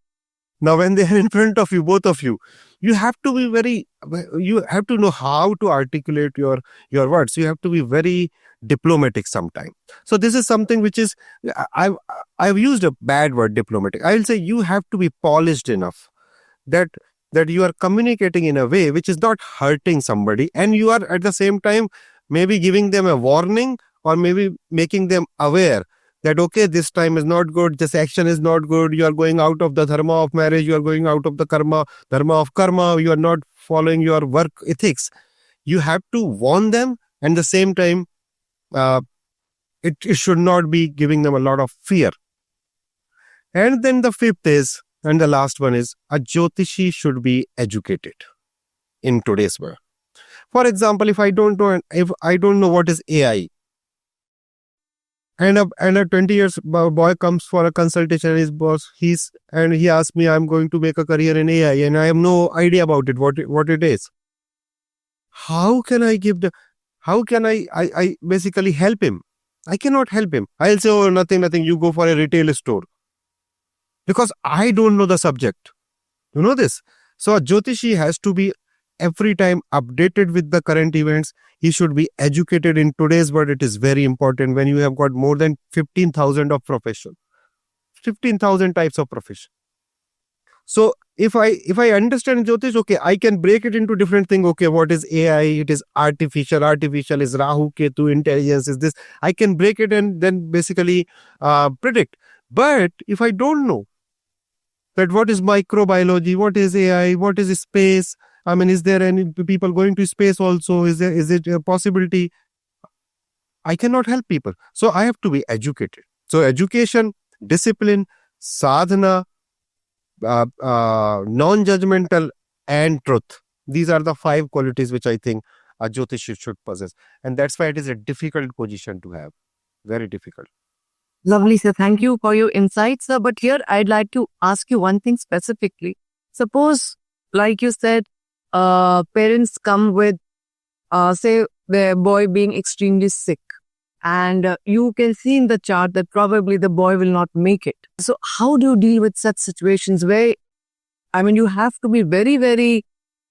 when they are in front of you, both of you, you have to know how to articulate your words. You have to be very diplomatic sometimes. So this is something which is, I've used a bad word, diplomatic. I will say you have to be polished enough that you are communicating in a way which is not hurting somebody, and you are at the same time maybe giving them a warning or maybe making them aware that, okay, this time is not good, this action is not good, you are going out of the dharma of marriage, you are going out of the dharma of karma, you are not following your work ethics. You have to warn them, and at the same time, it should not be giving them a lot of fear. And then the fifth is, and the last one is, a Jyotishi should be educated in today's world. For example, if I don't know what is AI, and a 20 years boy comes for a consultation, and his boss, he asks me, I'm going to make a career in AI, and I have no idea about it, what it is. How can I basically help him? I cannot help him. I'll say, oh, nothing, you go for a retail store. Because I don't know the subject. You know this? So a Jyotishi has to be every time updated with the current events. He should be educated in today's world. It is very important when you have got more than 15,000 of profession. 15,000 types of profession. So if I understand Jyotish, okay, I can break it into different things. Okay, what is AI? It is artificial. Artificial is Rahu, Ketu, intelligence is this. I can break it and then basically predict. But if I don't know that what is microbiology, what is AI, what is space, I mean, is there any people going to space also? Is it a possibility? I cannot help people. So I have to be educated. So education, discipline, sadhana, non-judgmental, and truth. These are the 5 qualities which I think a Jyotish should possess. And that's why it is a difficult position to have. Very difficult. Lovely, sir. Thank you for your insights, sir. But here I'd like to ask you one thing specifically. Suppose, like you said, parents come with, say, their boy being extremely sick. And you can see in the chart that probably the boy will not make it. So how do you deal with such situations where, I mean, you have to be very, very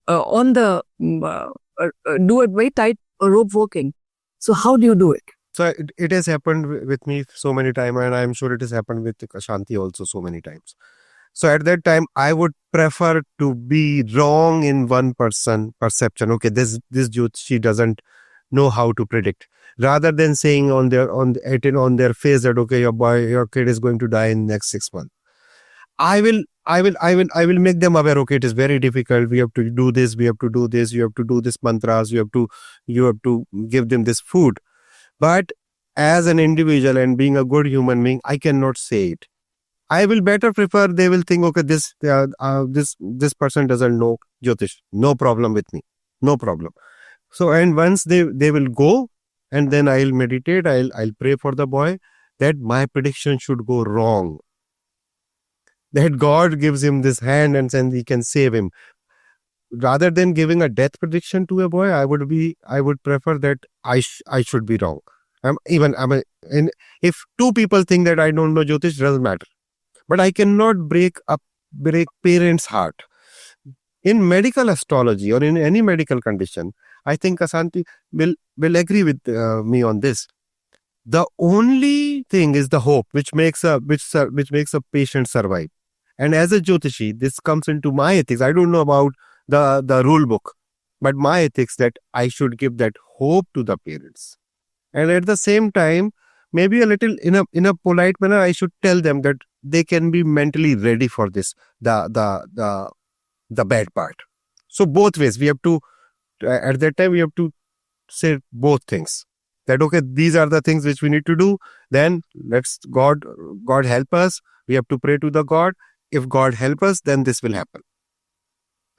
on the, do it very tight rope walking. So how do you do it? So it has happened with me so many times, and I'm sure it has happened with Shanti also so many times. So at that time, I would prefer to be wrong in one person perception. Okay, this Jyotishi doesn't know how to predict, rather than saying on their face that, okay, your kid is going to die in next 6 months. I will make them aware. Okay, it is very difficult. We have to do this. We have to do this. You have to do this mantras. You have to give them this food. But as an individual and being a good human being, I cannot say it. I will better prefer, they will think, okay, this person doesn't know Jyotish. No problem with me. No problem. So, and once they will go, and then I'll meditate, I'll pray for the boy that my prediction should go wrong. That God gives him this hand and then he can save him. Rather than giving a death prediction to a boy, I would prefer that I should be wrong. If 2 people think that I don't know Jyotish, doesn't matter. But I cannot break parents' heart. In medical astrology or in any medical condition, I think Ksanati will agree with me on this. The only thing is the hope, which makes a patient survive. And as a Jyotishi, this comes into my ethics. I don't know about the rule book, but my ethics that I should give that hope to the parents. And at the same time, maybe a little in a polite manner, I should tell them that they can be mentally ready for this, the bad part. So both ways, we have to, at that time, we have to say both things. That, okay, these are the things which we need to do. Then let's God help us. We have to pray to the God. If God help us, then this will happen.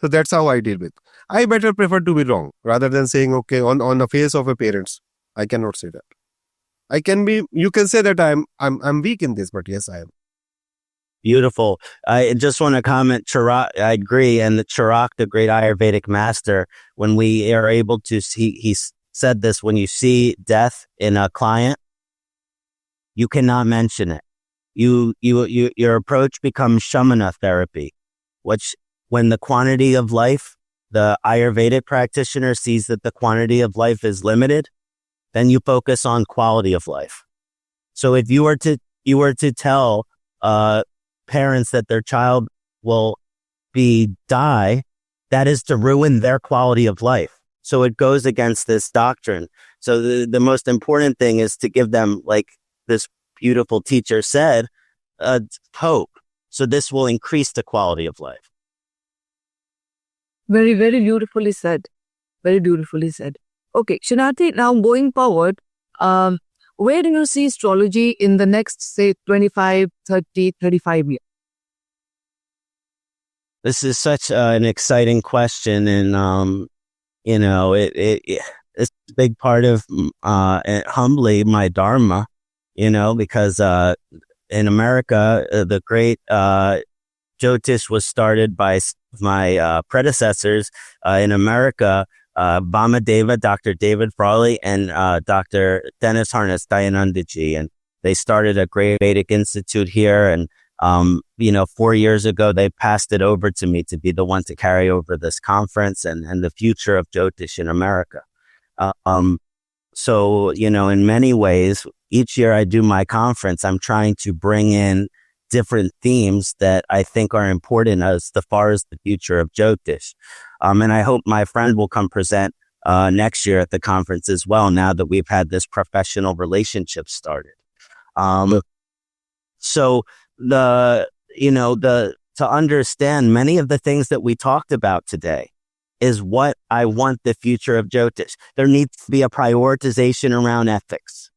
So that's how I deal with. I better prefer to be wrong rather than saying, okay, on the face of a parents. I cannot say that. I can be. You can say that I'm weak in this, but yes, I am. Beautiful. I just want to comment, Charak, I agree. And the Charak, the great Ayurvedic master, when we are able to see, he said this, when you see death in a client, you cannot mention it. Your approach becomes shamana therapy, which when the quantity of life, the Ayurvedic practitioner sees that the quantity of life is limited, then you focus on quality of life. So if you were to tell parents that their child will die, that is to ruin their quality of life. So it goes against this doctrine. So the most important thing is to give them like this beautiful teacher said, hope. So this will increase the quality of life. Very, very beautifully said. Very beautifully said. Okay, Ksanati, now going forward, where do you see astrology in the next, say, 25, 30, 35 years? This is such an exciting question, and it's a big part of humbly my dharma, because in America, the great Jyotish was started by my predecessors in America, Bamadeva, Dr. David Frawley, and Dr. Dennis Harness, Dayanandaji, and they started a great Vedic institute here. And 4 years ago, they passed it over to me to be the one to carry over this conference and the future of Jyotish in America. So, in many ways, each year I do my conference, I'm trying to bring in different themes that I think are important as far as the future of Jyotish. And I hope my friend will come present next year at the conference as well, now that we've had this professional relationship started. So to understand many of the things that we talked about today is what I want the future of Jyotish. There needs to be a prioritization around ethics.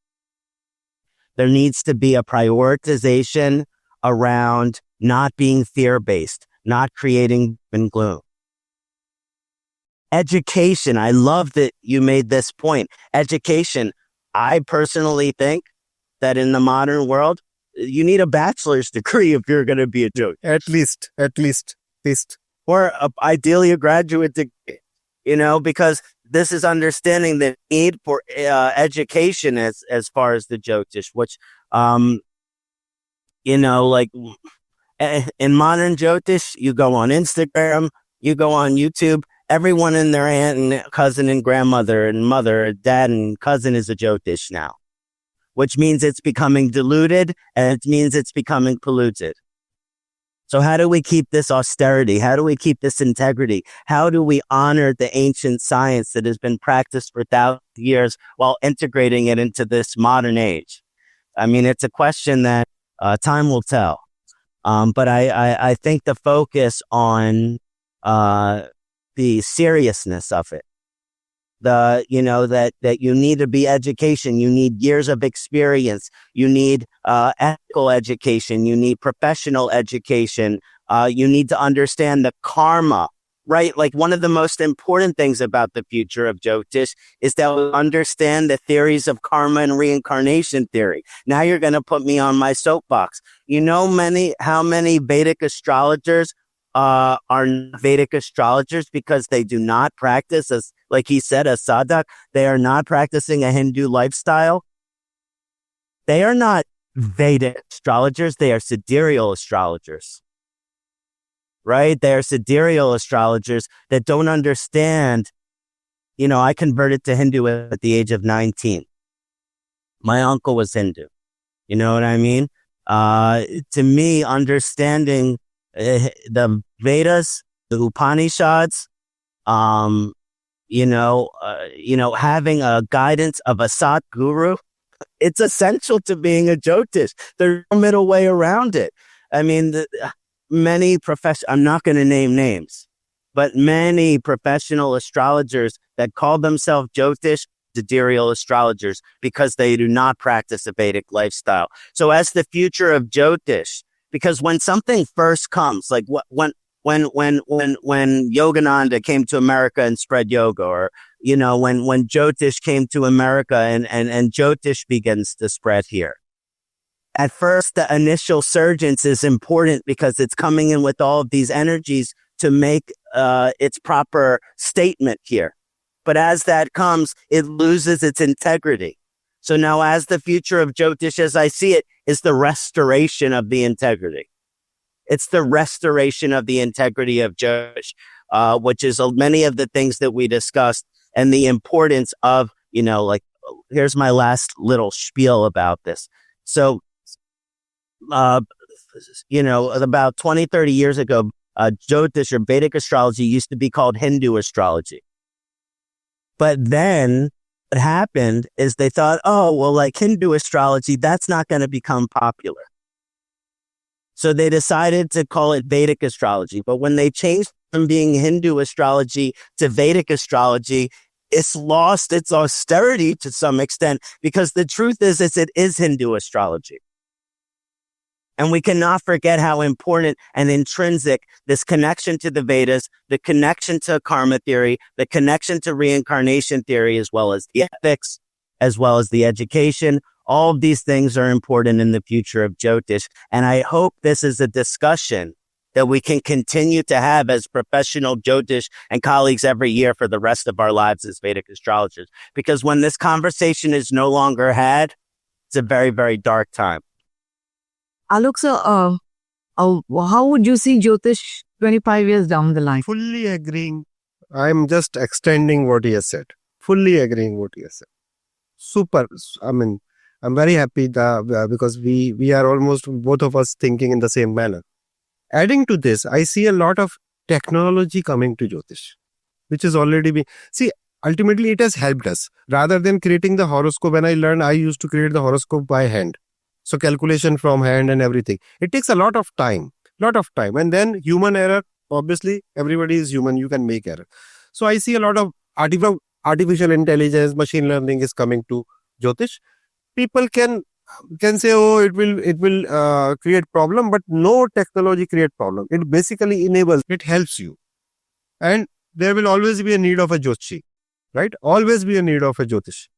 There needs to be a prioritization around not being fear-based, not creating doom and gloom. Education, I love that you made this point. Education, I personally think that in the modern world, you need a bachelor's degree if you're going to be a Jyotish. At least. Or ideally a graduate degree, because this is understanding the need for education as far as the Jyotish, which, like in modern Jyotish, you go on Instagram, you go on YouTube, everyone and their aunt and cousin and grandmother and mother, dad and cousin is a Jyotish now, which means it's becoming diluted and it means it's becoming polluted. So how do we keep this austerity? How do we keep this integrity? How do we honor the ancient science that has been practiced for thousands of years while integrating it into this modern age? I mean, it's a question that time will tell. But I think the focus on the seriousness of it, that you need to be education, you need years of experience, you need ethical education, you need professional education, you need to understand the karma, right? Like one of the most important things about the future of Jyotish is that we understand the theories of karma and reincarnation theory. Now you're going to put me on my soapbox. How many Vedic astrologers are Vedic astrologers because they do not practice, as like he said, a sadhak. They are not practicing a Hindu lifestyle. They are not Vedic astrologers. They are sidereal astrologers, right? They are sidereal astrologers that don't understand. I converted to Hindu at the age of 19. My uncle was Hindu. You know what I mean? To me, understanding the Vedas, the Upanishads, having a guidance of a Sat Guru, it's essential to being a Jyotish. There's no middle way around it. I mean, many I'm not going to name names, but many professional astrologers that call themselves Jyotish, sidereal astrologers, because they do not practice a Vedic lifestyle. So as the future of Jyotish, because when something first comes, like when Yogananda came to America and spread yoga, or when Jyotish came to America and Jyotish begins to spread here. At first, the initial surgence is important because it's coming in with all of these energies to make its proper statement here. But as that comes, it loses its integrity. So now as the future of Jyotish, as I see it, is the restoration of the integrity. It's the restoration of the integrity of Jyotish, which is many of the things that we discussed, and the importance of, here's my last little spiel about this. So, about 20, 30 years ago, Jyotish or Vedic astrology used to be called Hindu astrology. But then what happened is they thought, oh, well, like Hindu astrology, that's not going to become popular. So they decided to call it Vedic astrology. But when they changed from being Hindu astrology to Vedic astrology, it's lost its austerity to some extent, because the truth is it is Hindu astrology. And we cannot forget how important and intrinsic this connection to the Vedas, the connection to karma theory, the connection to reincarnation theory, as well as the ethics, as well as the education. All of these things are important in the future of Jyotish. And I hope this is a discussion that we can continue to have as professional Jyotish and colleagues every year for the rest of our lives as Vedic astrologers. Because when this conversation is no longer had, it's a very, very dark time. Alok sir, how would you see Jyotish 25 years down the line? Fully agreeing. I'm just extending what he has said. Fully agreeing what he has said. Super. I mean, I'm very happy because we are almost both of us thinking in the same manner. Adding to this, I see a lot of technology coming to Jyotish, which is already being... See, ultimately it has helped us. Rather than creating the horoscope, when I learned, I used to create the horoscope by hand. So calculation from hand and everything. It takes a lot of time. And then human error, obviously, everybody is human. You can make error. So I see a lot of artificial intelligence, machine learning is coming to Jyotish. People can say, oh, it will create problem, but no technology create problem. It basically enables, it helps you. And there will always be a need of a Jyotishi, right? Always be a need of a Jyotish.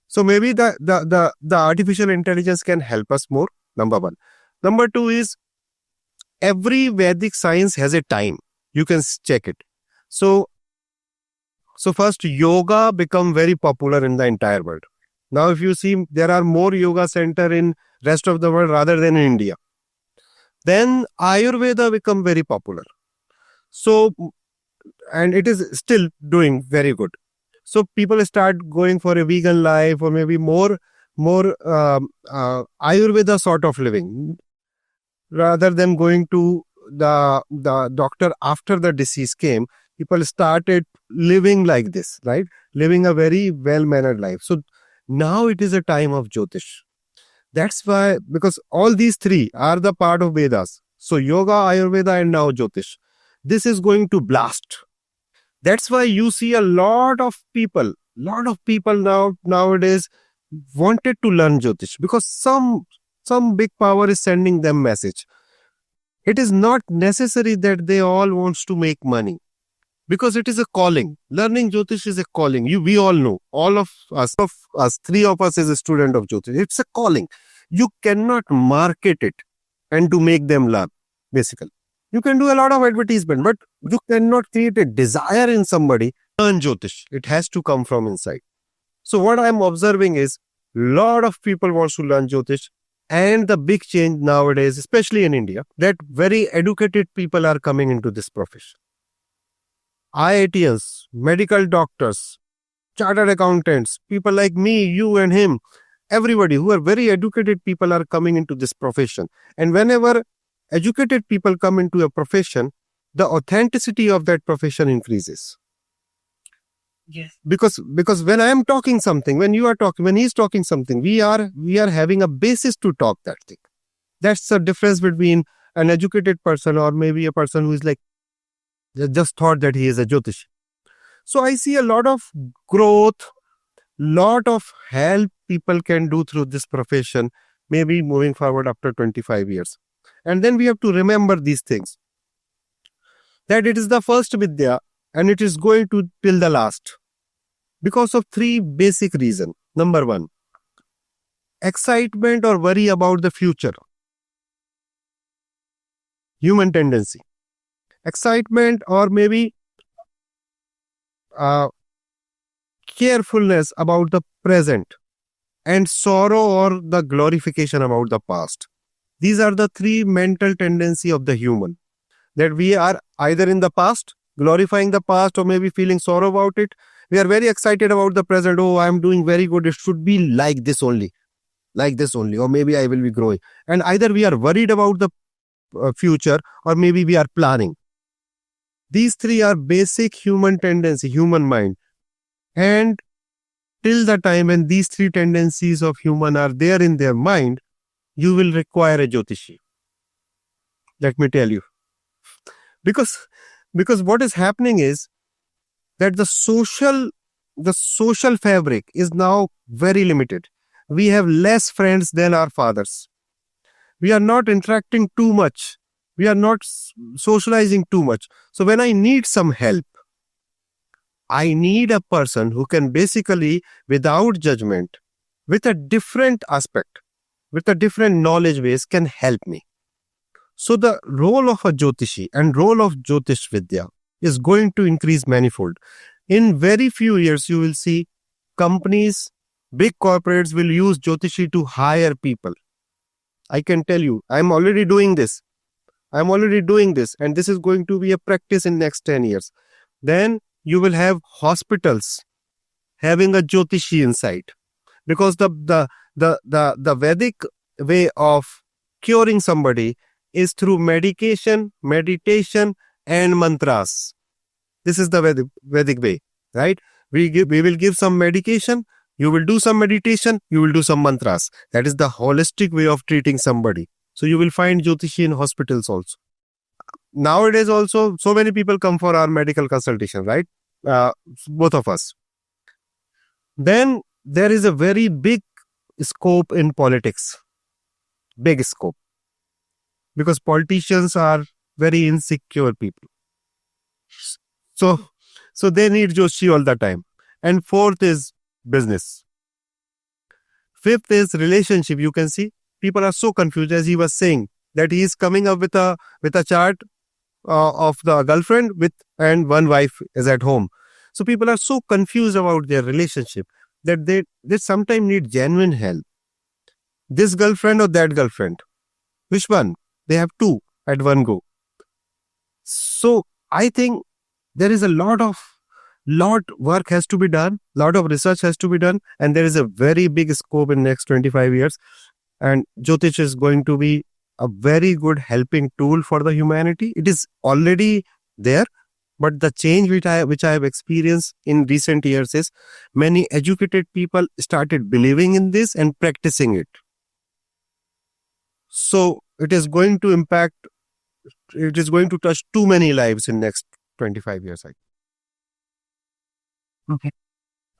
So maybe the artificial intelligence can help us more, number one. Number two is, every Vedic science has a time. You can check it. So first, yoga become very popular in the entire world. Now, if you see, there are more yoga center in rest of the world rather than in India. Then Ayurveda become very popular. So, and it is still doing very good. So people start going for a vegan life, or maybe more Ayurveda sort of living, rather than going to the doctor after the disease came. People started living like this, right? Living a very well-mannered life. So now it is a time of Jyotish. That's why, because all these three are the part of Vedas. So yoga, Ayurveda, and now Jyotish. This is going to blast. That's why you see a lot of people nowadays wanted to learn Jyotish, because some big power is sending them message. It is not necessary that they all wants to make money, because it is a calling. Learning Jyotish is a calling. We all know, all of us, three of us is a student of Jyotish. It's a calling. You cannot market it and to make them learn, basically. You can do a lot of advertisement, but you cannot create a desire in somebody to learn Jyotish. It has to come from inside. So what I'm observing is, a lot of people want to learn Jyotish, and the big change nowadays, especially in India, that very educated people are coming into this profession. IITs, medical doctors, chartered accountants, people like me, you and him, everybody who are very educated people are coming into this profession. And whenever educated people come into a profession, the authenticity of that profession increases. Yes. Because when I am talking something, when you are talking, when he's talking something, we are having a basis to talk that thing. That's the difference between an educated person or maybe a person who is like, just thought that he is a Jyotish. So I see a lot of growth, lot of help people can do through this profession, maybe moving forward after 25 years. And then we have to remember these things, that it is the first Vidya and it is going to till the last, because of three basic reasons. Number one, excitement or worry about the future. Human tendency. Excitement or maybe carefulness about the present, and sorrow or the glorification about the past. These are the three mental tendency of the human, that we are either in the past, glorifying the past, or maybe feeling sorrow about it. We are very excited about the present. Oh, I am doing very good. It should be like this only, or maybe I will be growing. And either we are worried about the future, or maybe we are planning. These three are basic human tendency, human mind. And till the time when these three tendencies of human are there in their mind, you will require a Jyotishi. Let me tell you. Because what is happening is that the social fabric is now very limited. We have less friends than our fathers. We are not interacting too much. We are not socializing too much. So when I need some help, I need a person who can basically, without judgment, with a different aspect, with a different knowledge base, can help me. So the role of a Jyotishi and role of Jyotish Vidya is going to increase manifold. In very few years, you will see companies, big corporates will use Jyotishi to hire people. I can tell you, I'm already doing this. And this is going to be a practice in next 10 years. Then you will have hospitals having a Jyotishi inside. Because the Vedic way of curing somebody is through medication, meditation, and mantras. This is the Vedic way, right? We will give some medication, you will do some meditation, you will do some mantras. That is the holistic way of treating somebody. So you will find Jyotishi in hospitals also. Nowadays also, so many people come for our medical consultation, right? Both of us. Then there is a very big scope in politics. Big scope. Because politicians are very insecure people. So they need Jyotishi all the time. And fourth is business. Fifth is relationship. You can see people are so confused, as he was saying, that he is coming up with a chart of the girlfriend and one wife is at home. So people are so confused about their relationship that they sometimes need genuine help. This girlfriend or that girlfriend? Which one? They have two at one go. So I think there is a lot work has to be done, lot of research has to be done, and there is a very big scope in next 25 years. And Jyotish is going to be a very good helping tool for the humanity. It is already there, but the change which I have experienced in recent years is many educated people started believing in this and practicing it. So it is going to touch too many lives in next 25 years. Okay.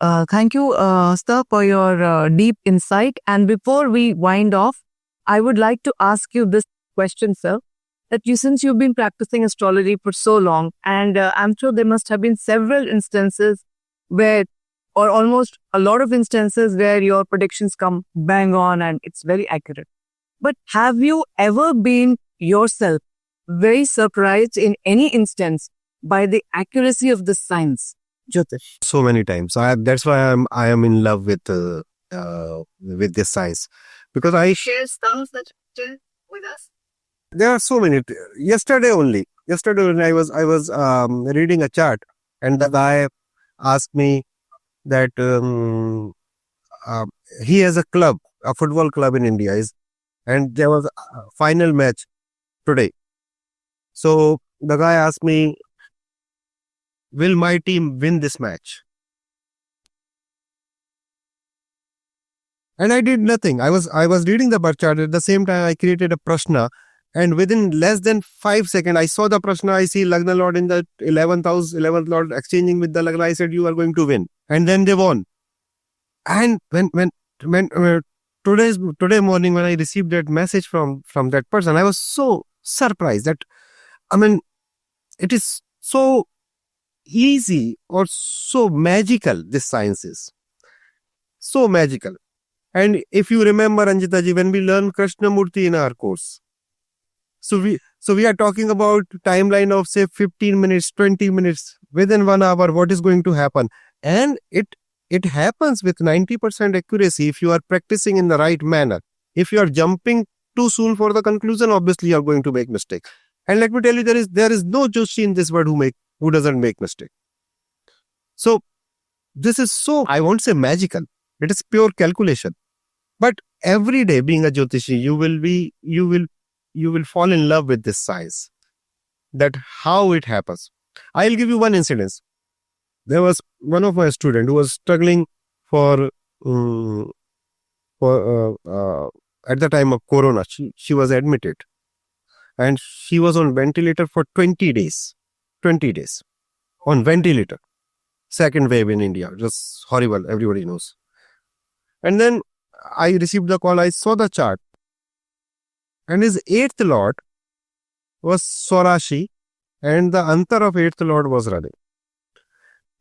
Thank you, sir, for your deep insight. And before we wind off, I would like to ask you this question, sir. That since you've been practicing astrology for so long, and I'm sure there must have been several instances or almost a lot of instances where your predictions come bang on and it's very accurate. But have you ever been yourself very surprised in any instance by the accuracy of the science, Jyotish? So many times. That's why I am in love with this science, because I Share some such with us. There are so many. Yesterday only I was reading a chart, and the guy asked me that he has a football club in India, and there was a final match today. So the guy asked me, will my team win this match? And I did nothing. I was reading the birth chart. At the same time, I created a prashna. And within less than 5 seconds, I saw the prashna. I see Lagna Lord in the 11th house, 11th Lord exchanging with the Lagna. I said, you are going to win. And then they won. And when today morning, when I received that message from that person, I was so surprised that, it is so easy or so magical, this science is. So magical. And if you remember, Anjita ji, when we learn Krishnamurti in our course, so we are talking about timeline of say 15 minutes, 20 minutes, within 1 hour, what is going to happen. And it happens with 90% accuracy if you are practicing in the right manner. If you are jumping too soon for the conclusion, obviously you are going to make mistake. And let me tell you, there is no Joshi in this world who doesn't make mistake. So this is so, I won't say magical. It is pure calculation. But every day being a Jyotishi, you will fall in love with this science. That how it happens. I'll give you one incident. There was one of my students who was struggling for um, at the time of Corona. She was admitted, and she was on ventilator for 20 days. 20 days on ventilator. Second wave in India, just horrible. Everybody knows. And then I received the call. I saw the chart, and his eighth lord was Swarashi, and the antar of eighth lord was running.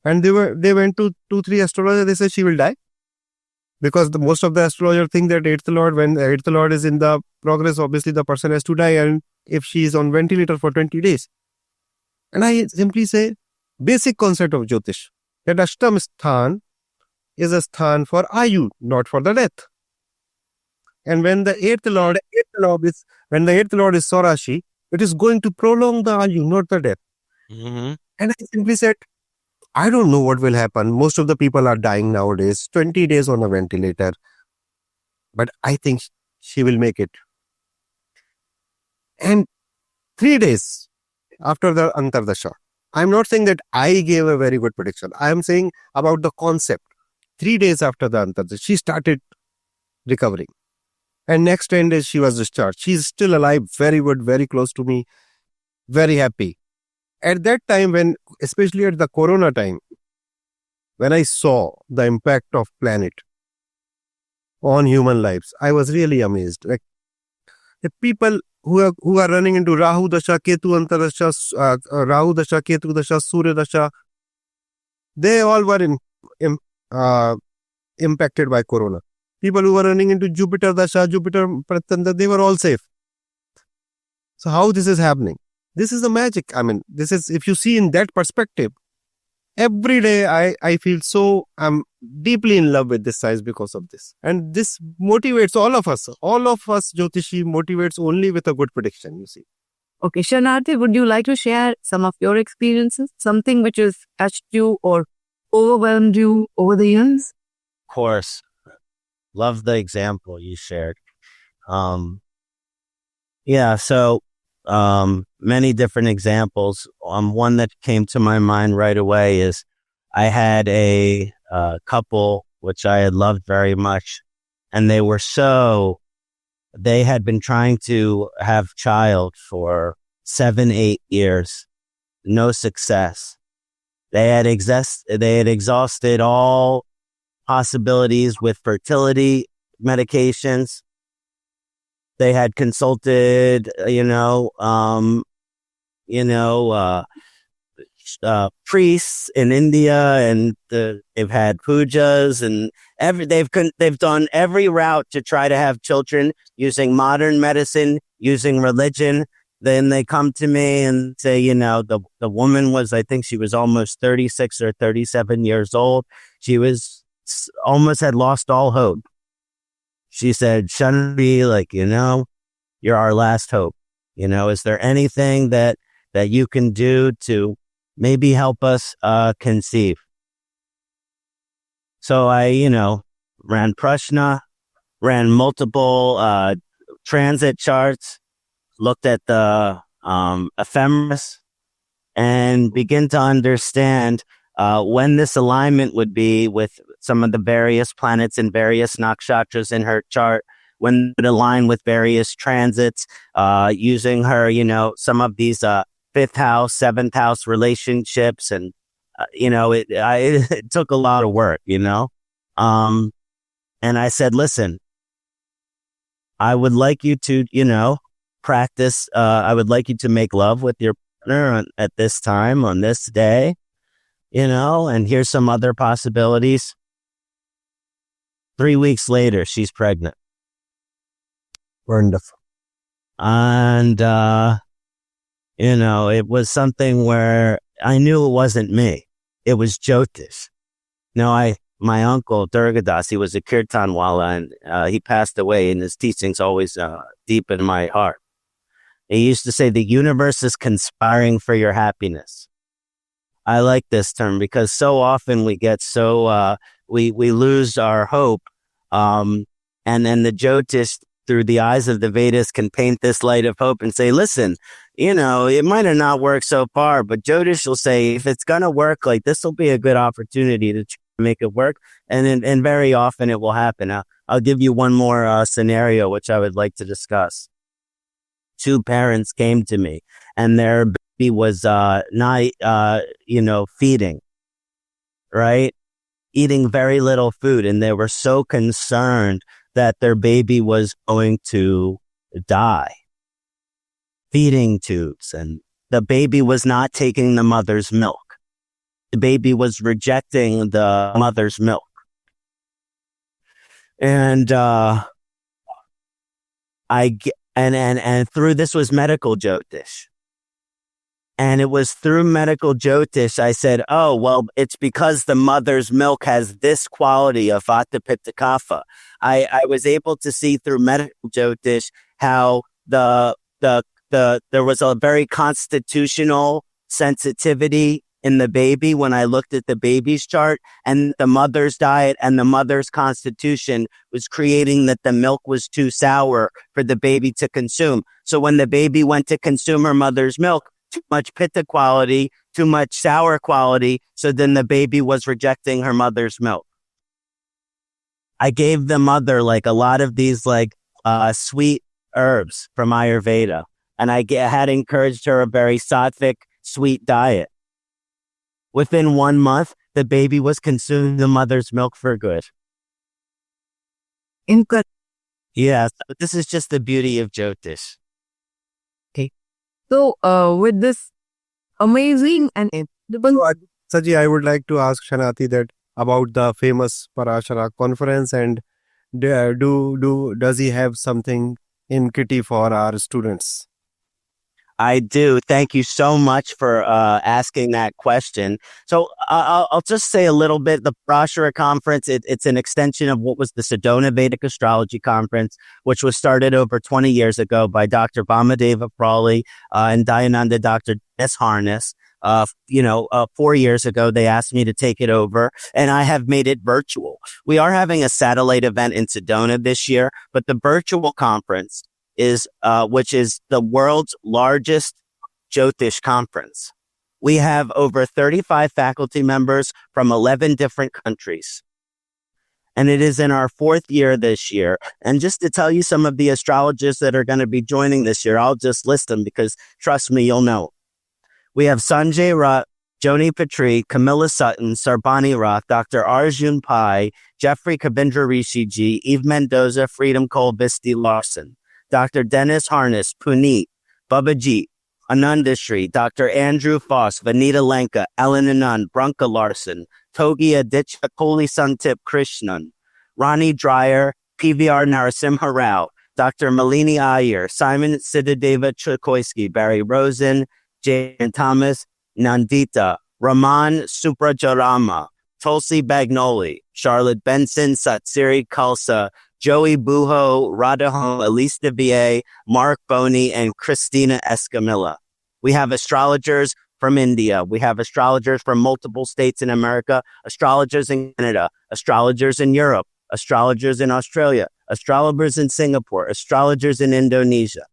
And they went to 2-3 astrologers. They said she will die, because most of the astrologers think that eighth lord, when the eighth lord is in the progress, obviously the person has to die, and if she is on ventilator for 20 days. And I simply say, basic concept of Jyotish, that Ashtam Sthan is a sthan for Ayu, not for the death. And when the eighth lord is Swarashi, it is going to prolong the Ayu, not the death. Mm-hmm. And I simply said, I don't know what will happen. Most of the people are dying nowadays, 20 days on a ventilator. But I think she will make it. And 3 days after the Antardasha, I'm not saying that I gave a very good prediction. I am saying about the concept. 3 days after the Antardasha, she started recovering. And next 10 days, she was discharged. She's still alive, very good, very close to me, very happy. At that time, when, especially at the Corona time, when I saw the impact of planet on human lives, I was really amazed. Like, the people who are running into Rahu Dasha, Ketu Antardasha, Rahu Dasha, Ketu Dasha, Surya Dasha, they all were impacted by Corona. People who were running into Jupiter Dasha, Jupiter Pratanda, they were all safe. So how this is happening? This is the magic. I mean, this is, if you see in that perspective, every day I feel so, I'm deeply in love with this science because of this. And this motivates all of us. All of us, Jyotishi, motivates only with a good prediction, you see. Okay, Ksanati, would you like to share some of your experiences? Something which has touched you or overwhelmed you over the years? Of course. Love the example you shared. Many different examples. One that came to my mind right away is I had a couple which I had loved very much, and they had been trying to have child for 7-8 years, no success. They had exhausted all possibilities with fertility medications. They had consulted, priests in India, and they've had pujas, and they've done every route to try to have children using modern medicine, using religion. Then they come to me and say, the woman was, I think she was almost 36 or 37 years old. She was almost had lost all hope. She said, Ksanati, you're our last hope. Is there anything that you can do to maybe help us conceive? So I, ran Prashna, ran multiple transit charts, looked at the ephemeris, and begin to understand when this alignment would be with some of the various planets and various nakshatras in her chart, when it would align with various transits, using her, some of these 5th house, 7th house relationships. And, it took a lot of work, and I said, listen, I would like you to, practice. I would like you to make love with your partner at this time, on this day, and here's some other possibilities. 3 weeks later, she's pregnant. Wonderful. And, it was something where I knew it wasn't me. It was Jyotish. My uncle, Durgadas, he was a Kirtanwala, and he passed away, and his teachings always deep in my heart. He used to say, the universe is conspiring for your happiness. I like this term because so often we get we lose our hope. And then the Jyotish, through the eyes of the Vedas, can paint this light of hope and say, listen, it might have not worked so far, but Jyotish will say, if it's going to work, this will be a good opportunity to make it work. And very often it will happen. I'll give you one more scenario, which I would like to discuss. Two parents came to me and their baby was not feeding, right? Eating very little food. And they were so concerned that their baby was going to die. Feeding tubes, and the baby was not taking the mother's milk. The baby was rejecting the mother's milk. And through this was medical Jyotish. And it was through medical Jyotish I said, oh, well, it's because the mother's milk has this quality of Vata Pitta Kapha. I was able to see through medical Jyotish how there was a very constitutional sensitivity in the baby when I looked at the baby's chart, and the mother's diet and the mother's constitution was creating that the milk was too sour for the baby to consume. So when the baby went to consume her mother's milk, too much pitta quality, too much sour quality. So then the baby was rejecting her mother's milk. I gave the mother like a lot of these sweet herbs from Ayurveda. And I had encouraged her a very sattvic, sweet diet. Within 1 month, the baby was consuming the mother's milk for good. Incorrect. Yeah, but this is just the beauty of Jyotish. So, with this amazing and debunked. Saji, I would like to ask Ksanati that about the famous Parashara conference, and does he have something in kitty for our students? I do. Thank you so much for asking that question. So I'll just say a little bit. The Parashara conference, it's an extension of what was the Sedona Vedic Astrology conference, which was started over 20 years ago by Dr. Vamadeva Prawley and Dayananda Dr. Dennis Harness. 4 years ago, they asked me to take it over, and I have made it virtual. We are having a satellite event in Sedona this year, but the virtual conference is which is the world's largest Jyotish conference. We have over 35 faculty members from 11 different countries. And it is in our 4th year this year. And just to tell you some of the astrologers that are going to be joining this year, I'll just list them because trust me, you'll know. We have Sanjay Rath, Joni Patri, Camilla Sutton, Sarbani Rath, Dr. Arjun Pai, Jeffrey Kavindra Rishiji, Eve Mendoza, Freedom Cole, Visti Larson, Dr. Dennis Harness, Puneet, Babajit, Anandashri, Dr. Andrew Foss, Vanita Lenka, Ellen Anand, Branka Larson, Togi Aditya, Koli Santip Krishnan, Ronnie Dreyer, PVR Narasimha Rao, Dr. Malini Iyer, Simon Siddhadeva Chukoisky, Barry Rosen, Jane Thomas, Nandita, Raman Suprajarama, Tulsi Bagnoli, Charlotte Benson, Satsiri Khalsa, Joey Bujo, Radhaho, Elise DeVier, Mark Boney, and Christina Escamilla. We have astrologers from India. We have astrologers from multiple states in America, astrologers in Canada, astrologers in Europe, astrologers in Australia, astrologers in Singapore, astrologers in Indonesia.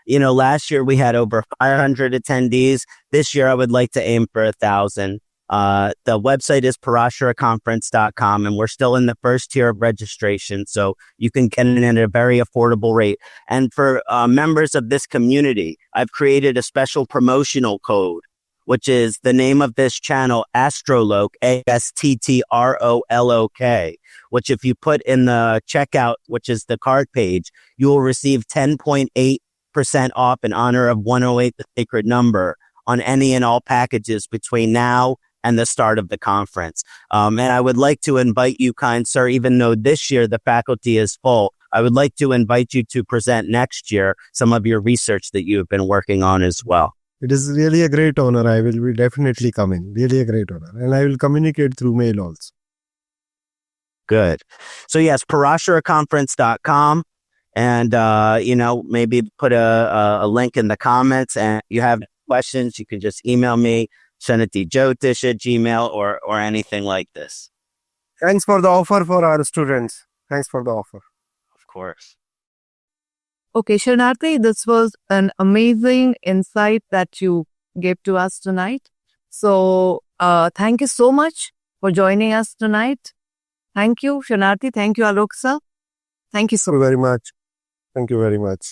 Last year we had over 500 attendees. This year I would like to aim for 1,000. The website is parasharaconference.com, and we're still in the first tier of registration, so you can get in at a very affordable rate. And for members of this community, I've created a special promotional code, which is the name of this channel, Asttrolok, Asttrolok, which if you put in the checkout, which is the card page, you will receive 10.8% off in honor of 108, the sacred number, on any and all packages between now and the start of the conference. And I would like to invite you, kind sir, even though this year the faculty is full, I would like to invite you to present next year some of your research that you have been working on as well. It is really a great honor. I will be definitely coming. Really a great honor. And I will communicate through mail also. Good. So yes, parasharaconference.com. And, maybe put a link in the comments, and you have questions, you can just email me, ksanatijyotish@gmail or anything like this. Thanks for the offer for our students. Thanks for the offer. Of course. Okay, Ksanati, this was an amazing insight that you gave to us tonight. So, thank you so much for joining us tonight. Thank you, Ksanati. Thank you, Alok sir. Thank you so Thank you very much. Thank you very much.